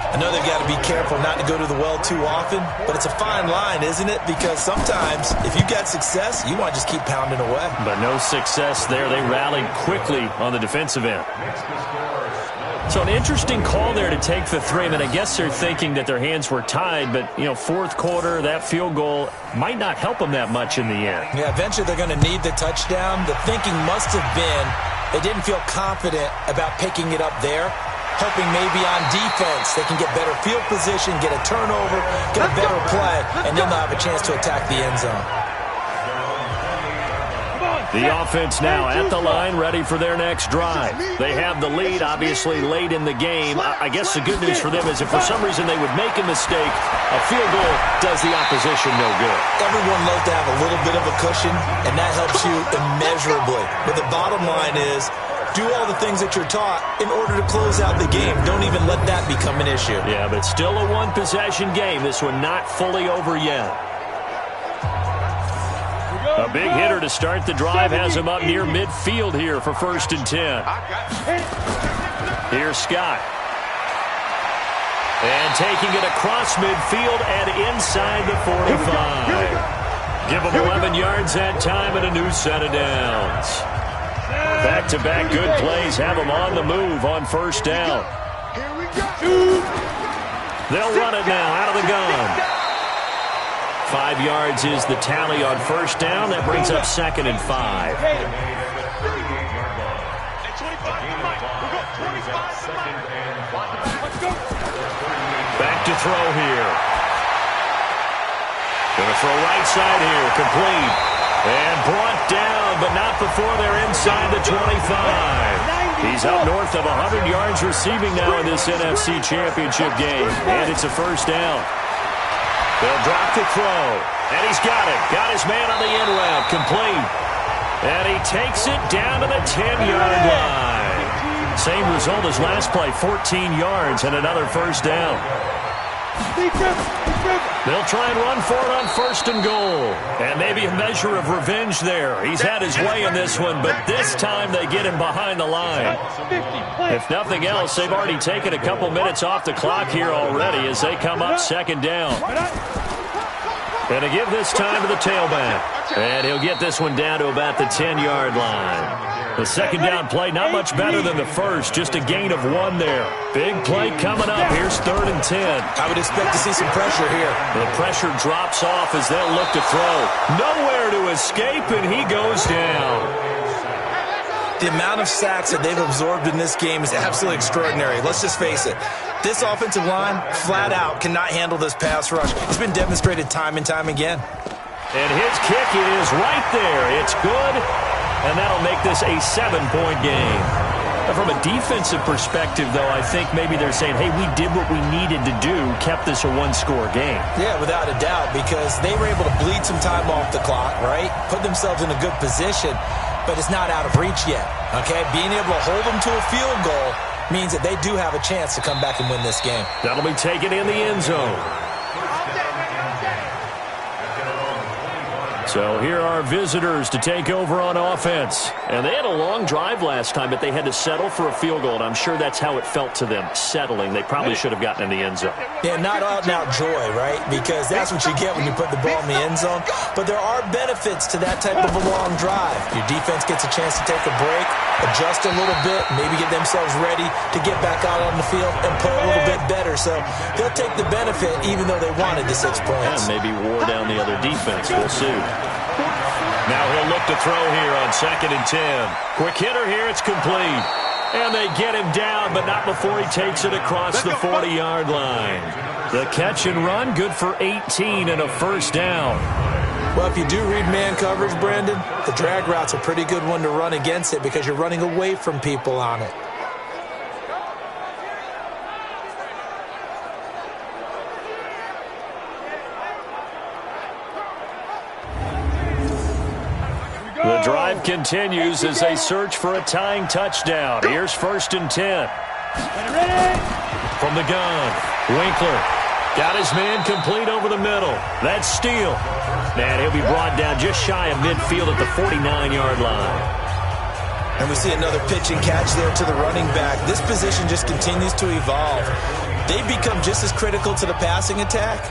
I know they've got to be careful not to go to the well too often, but it's a fine line, isn't it? Because sometimes if you got success, you want to just keep pounding away. But no success there. They rallied quickly on the defensive end. So an interesting call there to take the 3. I mean, I guess they're thinking that their hands were tied, but, 4th quarter, that field goal might not help them that much in the end. Yeah, eventually they're going to need the touchdown. The thinking must have been they didn't feel confident about picking it up there, hoping maybe on defense they can get better field position, get a turnover, get a better play, and then they'll have a chance to attack the end zone. The offense now at the line, ready for their next drive. They have the lead, obviously, late in the game. I guess the good news for them is if for some reason they would make a mistake, a field goal does the opposition no good. Everyone loves to have a little bit of a cushion, and that helps you immeasurably. But the bottom line is, do all the things that you're taught in order to close out the game. Don't even let that become an issue. Yeah, but still a one-possession game. This one not fully over yet. A big hitter to start the drive has him up near midfield here for 1st and 10. Here's Scott. And taking it across midfield and inside the 45. Give him 11 yards that time and a new set of downs. Back-to-back good plays have them on the move on 1st down. They'll run it now out of the gun. 5 yards is the tally on 1st down. That brings up 2nd and 5. Back to throw here. Going to throw right side here. Complete. And brought down, but not before they're inside the 25. He's up north of 100 yards receiving now in this NFC Championship game. And it's a 1st down. They'll drop the throw. And he's got it. Got his man on the end route. Complete. And he takes it down to the 10-yard line. Same result as last play. 14 yards and another 1st down. They'll try and run for it on 1st and goal. And maybe a measure of revenge there. He's had his way in this one, but this time they get him behind the line. If nothing else, they've already taken a couple minutes off the clock here already as they come up 2nd down. And to give this time to the tailback. And he'll get this one down to about the 10-yard line. The 2nd down play, not much better than the first, just a gain of 1 there. Big play coming up. Here's 3rd and 10. I would expect to see some pressure here. The pressure drops off as they'll look to throw. Nowhere to escape, and he goes down. The amount of sacks that they've absorbed in this game is absolutely extraordinary. Let's just face it. This offensive line, flat out, cannot handle this pass rush. It's been demonstrated time and time again. And his kick is right there. It's good. And that'll make this a 7-point game. From a defensive perspective, though, I think maybe they're saying, hey, we did what we needed to do, kept this a 1-score game. Yeah, without a doubt, because they were able to bleed some time off the clock, right? Put themselves in a good position, but it's not out of reach yet, okay? Being able to hold them to a field goal means that they do have a chance to come back and win this game. That'll be taken in the end zone. So here are visitors to take over on offense. And they had a long drive last time, but they had to settle for a field goal, and I'm sure that's how it felt to them, settling. They probably should have gotten in the end zone. Yeah, not out-and-out joy, right? Because that's what you get when you put the ball in the end zone. But there are benefits to that type of a long drive. Your defense gets a chance to take a break, adjust a little bit, maybe get themselves ready to get back out on the field and play a little bit better. So they'll take the benefit even though they wanted the 6 points. And maybe wore down the other defense. We'll see. Now he'll look to throw here on 2nd and 10. Quick hitter here. It's complete. And they get him down, but not before he takes it across the 40-yard line. The catch and run, good for 18 and a first down. Well, if you do read man coverage, Brandon, the drag route's a pretty good one to run against it because you're running away from people on it. The drive continues as they search for a tying touchdown. Here's 1st and 10. From the gun, Winkler got his man complete over the middle. That's Steele. And he'll be brought down just shy of midfield at the 49-yard line. And we see another pitch and catch there to the running back. This position just continues to evolve. They become just as critical to the passing attack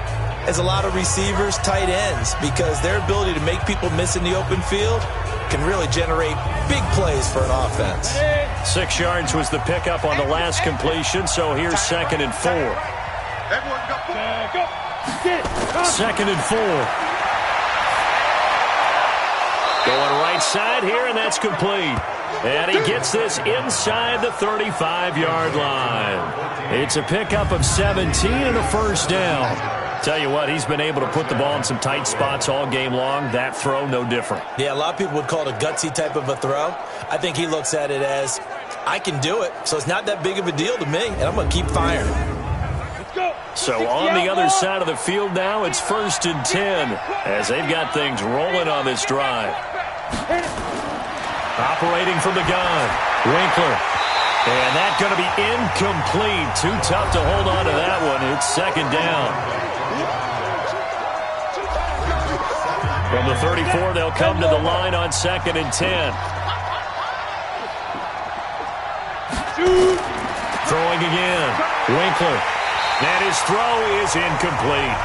as a lot of receivers, tight ends, because their ability to make people miss in the open field can really generate big plays for an offense. 6 yards was the pickup on the last completion, so here's 2nd and 4. 2nd and 4. Going right side here, and that's complete. And he gets this inside the 35-yard line. It's a pickup of 17 and a first down. Tell you what, he's been able to put the ball in some tight spots all game long. That throw, no different. Yeah, a lot of people would call it a gutsy type of a throw. I think he looks at it as, I can do it, so it's not that big of a deal to me, and I'm going to keep firing. So on the other side of the field now, it's 1st and 10 as they've got things rolling on this drive. Operating from the gun, Winkler. And that's going to be incomplete. Too tough to hold on to that one. It's 2nd down. From the 34, they'll come to the line on 2nd and 10. Throwing again. Winkler. And his throw is incomplete.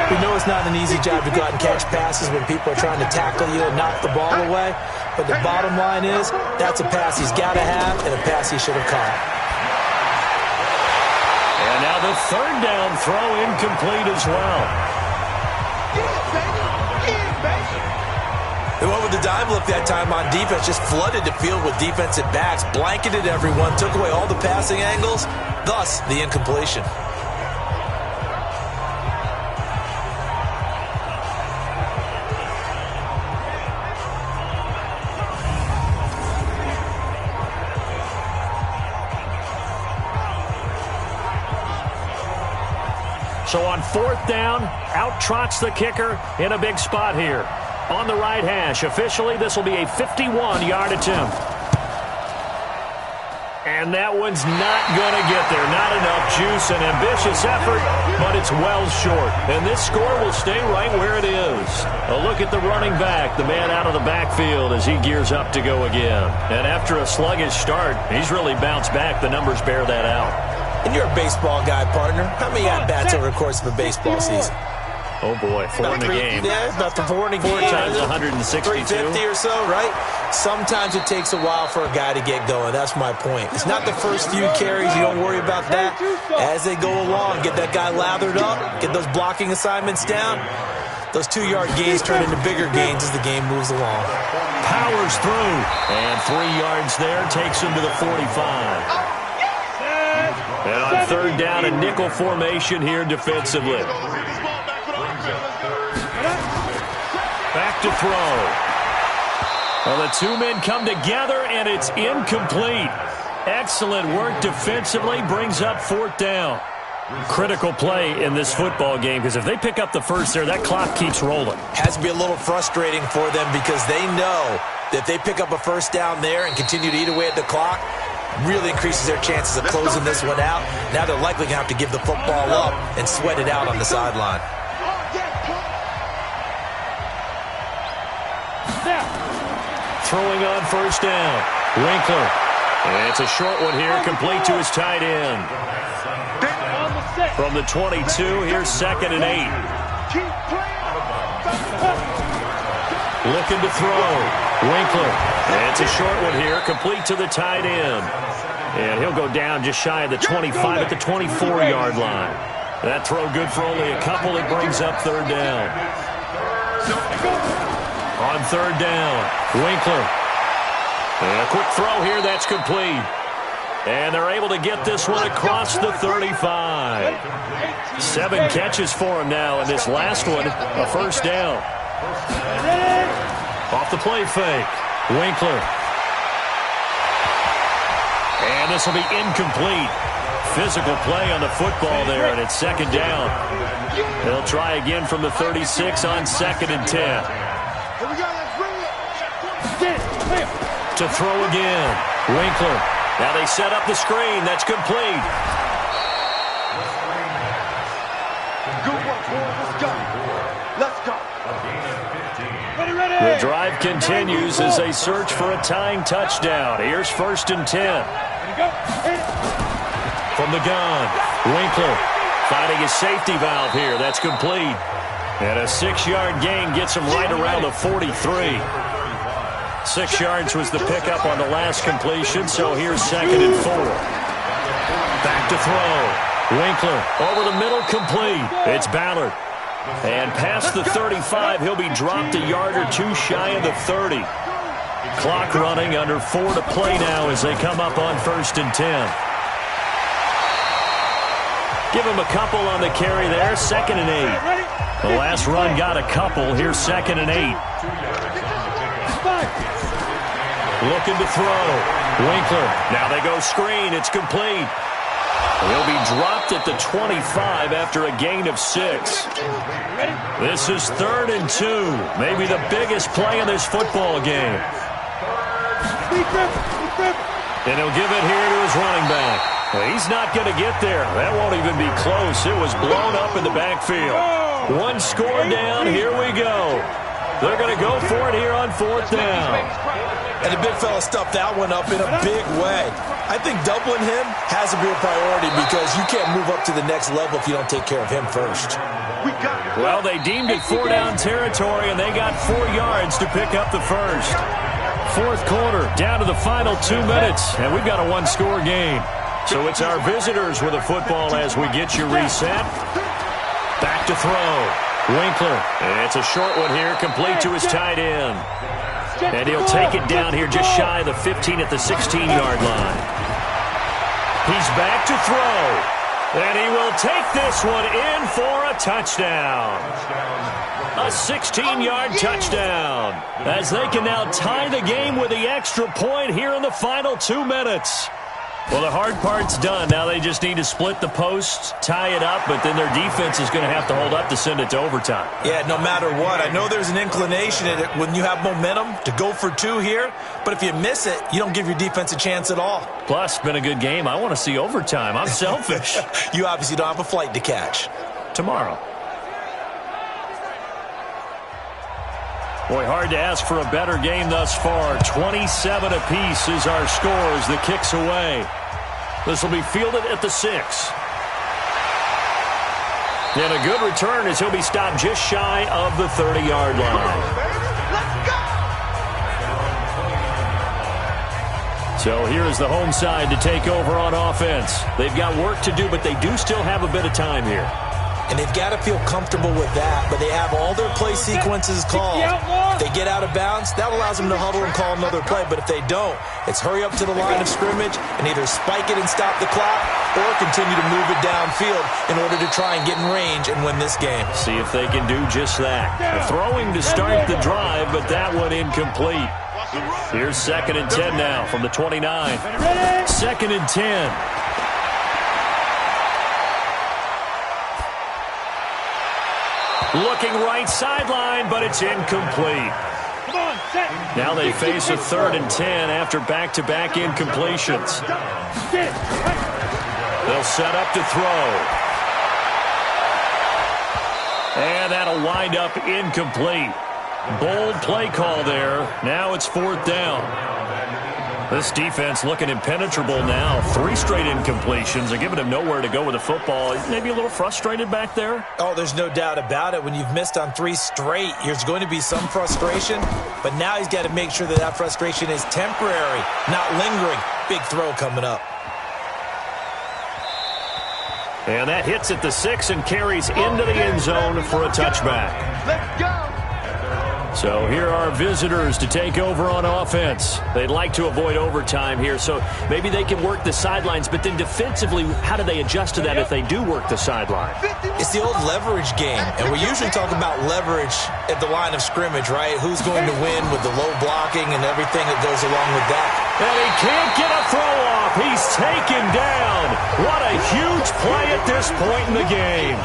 We know it's not an easy job to go out and catch passes when people are trying to tackle you and knock the ball away. But the bottom line is, that's a pass he's got to have and a pass he should have caught. And now the 3rd down throw incomplete as well. They went with the dime look that time on defense, just flooded the field with defensive backs, blanketed everyone, took away all the passing angles, thus the incompletion. So on 4th down, out trots the kicker in a big spot here. On the right hash, officially this will be a 51-yard attempt. And that one's not going to get there. Not enough juice, an ambitious effort, but it's well short. And this score will stay right where it is. A look at the running back, the man out of the backfield as he gears up to go again. And after a sluggish start, he's really bounced back. The numbers bear that out. And you're a baseball guy, partner. How many at-bats over the course of a baseball season? Oh, boy, 4 in the game. Yeah, about the 4 in a game. 4 times 162. 350 or so, right? Sometimes it takes a while for a guy to get going. That's my point. It's not the first few carries. You don't worry about that. As they go along, get that guy lathered up, get those blocking assignments down. Those 2-yard gains turn into bigger gains as the game moves along. Powers through. And 3 yards there takes him to the 45. And on 3rd down, a nickel formation here defensively. Back to throw. Well, the 2 men come together, and it's incomplete. Excellent work defensively, brings up 4th down. Critical play in this football game, because if they pick up the first there, that clock keeps rolling. Has to be a little frustrating for them because they know that if they pick up a first down there and continue to eat away at the clock, really increases their chances of closing this one out. Now they're likely going to have to give the football up and sweat it out on the sideline. And you're a baseball guy, partner. How many at-bats over the course of a baseball season? Oh, boy, 4 in a game. 4 times 162. 350 or so, right? Sometimes it takes a while for a guy to get going. That's my point. It's not the first few carries. You don't worry about that. As they go along, get that guy lathered up, get those blocking assignments down. Those 2-yard gains turn into bigger gains as the game moves along. Powers through. And 3 yards there takes him to the 45. throwing on first down. Winkler. And it's a short one here, complete to his tight end. From the 22, here's 2nd and 8. Looking to throw. Winkler. And it's a short one here, complete to the tight end. And he'll go down just shy of the 25 at the 24-yard line. That throw good for only a couple. It brings up 3rd down. On 3rd down, Winkler. And a quick throw here, that's complete. And they're able to get this one across the 35. 7 catches for him now, and this last one, a first down. Off the play fake, Winkler. And this will be incomplete. Physical play on the football there, and it's 2nd down. They'll try again from the 36 on 2nd and 10. Here we go, let's bring it. To throw again, Winkler. Now they set up the screen. That's complete. Good work, boys. Let's go. The drive continues as they search for a tying touchdown. Here's 1st and 10. From the gun, Winkler finding his safety valve here. That's complete. And a 6-yard gain gets him right around the 43. 6 yards was the pickup on the last completion, so here's 2nd and 4. Back to throw. Winkler over the middle, complete. It's Ballard. And past the 35, he'll be dropped a yard or 2 shy of the 30. Clock running, under 4 to play now as they come up on 1st and 10. Give him a couple on the carry there, 2nd and 8. The last run got a couple. Here's 2nd and 8. Looking to throw. Winkler. Now they go screen. It's complete. He'll be dropped at the 25 after a gain of 6. This is 3rd and 2. Maybe the biggest play in this football game. And he'll give it here to his running back. Well, he's not going to get there. That won't even be close. It was blown up in the backfield. 1 score down. Here we go. They're going to go for it here on 4th down. And the big fella stuffed that one up in a big way. I think doubling him has to be a priority because you can't move up to the next level if you don't take care of him first. Well, they deemed it 4-down territory, and they got 4 yards to pick up the first. 4th quarter, down to the final 2 minutes, and we've got a 1-score game. So it's our visitors with a football as we get you reset. Back to throw. Winkler. And it's a short one here, complete to his tight end. And he'll take it down here just shy of the 15 at the 16-yard line. He's back to throw. And he will take this one in for a touchdown. A 16-yard touchdown. As they can now tie the game with the extra point here in the final 2 minutes. Well, the hard part's done. Now they just need to split the posts, tie it up, but then their defense is going to have to hold up to send it to overtime. Yeah, no matter what. I know there's an inclination in it when you have momentum to go for 2 here, but if you miss it, you don't give your defense a chance at all. Plus, it's been a good game. I want to see overtime. I'm selfish. You obviously don't have a flight to catch. Tomorrow. Boy, hard to ask for a better game thus far. 27 apiece is our scores. The kick's away. This will be fielded at the 6. And a good return as he'll be stopped just shy of the 30-yard line. So here's the home side to take over on offense. They've got work to do, but they do still have a bit of time here. And they've got to feel comfortable with that, but they have all their play sequences called. If they get out of bounds, that allows them to huddle and call another play. But if they don't, it's hurry up to the line of scrimmage and either spike it and stop the clock or continue to move it downfield in order to try and get in range and win this game. See if they can do just that. Throwing to start the drive, but that one incomplete. Here's 2nd and 10 now from the 29. 2nd and 10. Looking right sideline, but it's incomplete. Now they face a 3rd and 10 after back-to-back incompletions. They'll set up to throw. And that'll wind up incomplete. Bold play call there. Now it's 4th down. This defense looking impenetrable now. 3 straight incompletions. They're giving him nowhere to go with the football. Maybe a little frustrated back there? Oh, there's no doubt about it. When you've missed on 3 straight, there's going to be some frustration. But now he's got to make sure that that frustration is temporary, not lingering. Big throw coming up. And that hits at the 6 and carries into the end zone for a touchback. Let's go. So here are visitors to take over on offense. They'd like to avoid overtime here, so maybe they can work the sidelines, but then defensively, how do they adjust to that if they do work the sideline? It's the old leverage game, and we usually talk about leverage at the line of scrimmage, right? Who's going to win with the low blocking and everything that goes along with that. And he can't get a throw off. He's taken down. What a huge play at this point in the game.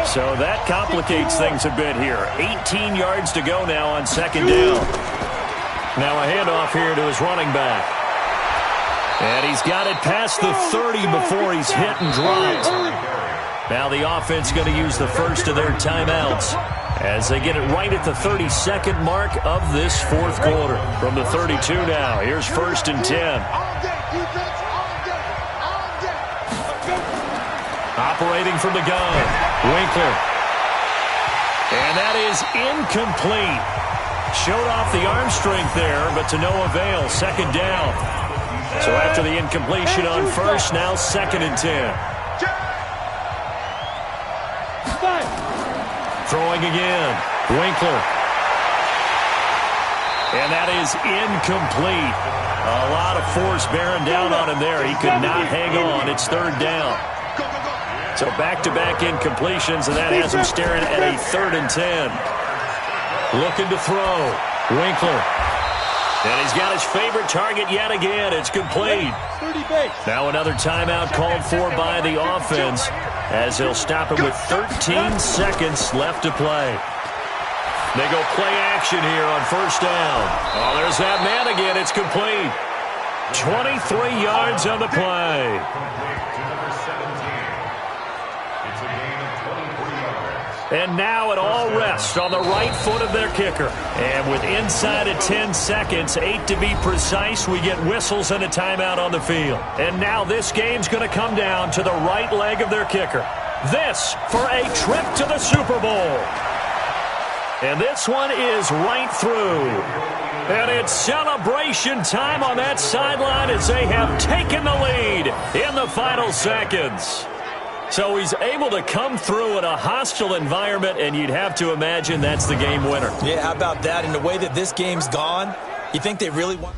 So that complicates things a bit here. 18 yards to go now on 2nd down. Now a handoff here to his running back. And he's got it past the 30 before he's hit and dropped. Now the offense going to use the first of their timeouts as they get it right at the 32nd mark of this 4th quarter. From the 32 now, here's 1st and 10. Operating from the gun, Winkler. And that is incomplete. Showed off the arm strength there, but to no avail. 2nd down. So after the incompletion on 1st, now 2nd and 10. Throwing again, Winkler. And that is incomplete. A lot of force bearing down on him there. He could not hang on. It's 3rd down. So back-to-back incompletions, and that has him staring at a 3rd and 10. Looking to throw. Winkler. And he's got his favorite target yet again. It's complete. Now another timeout called for by the offense as he'll stop it with 13 seconds left to play. They go play action here on 1st down. Oh, there's that man again. It's complete. 23 yards on the play. And now it all rests on the right foot of their kicker. And with inside of 10 seconds, 8 to be precise, we get whistles and a timeout on the field. And now this game's going to come down to the right leg of their kicker. This for a trip to the Super Bowl. And this one is right through. And it's celebration time on that sideline as they have taken the lead in the final seconds. So he's able to come through in a hostile environment, and you'd have to imagine that's the game winner. Yeah, how about that? In the way that this game's gone, you think they really want...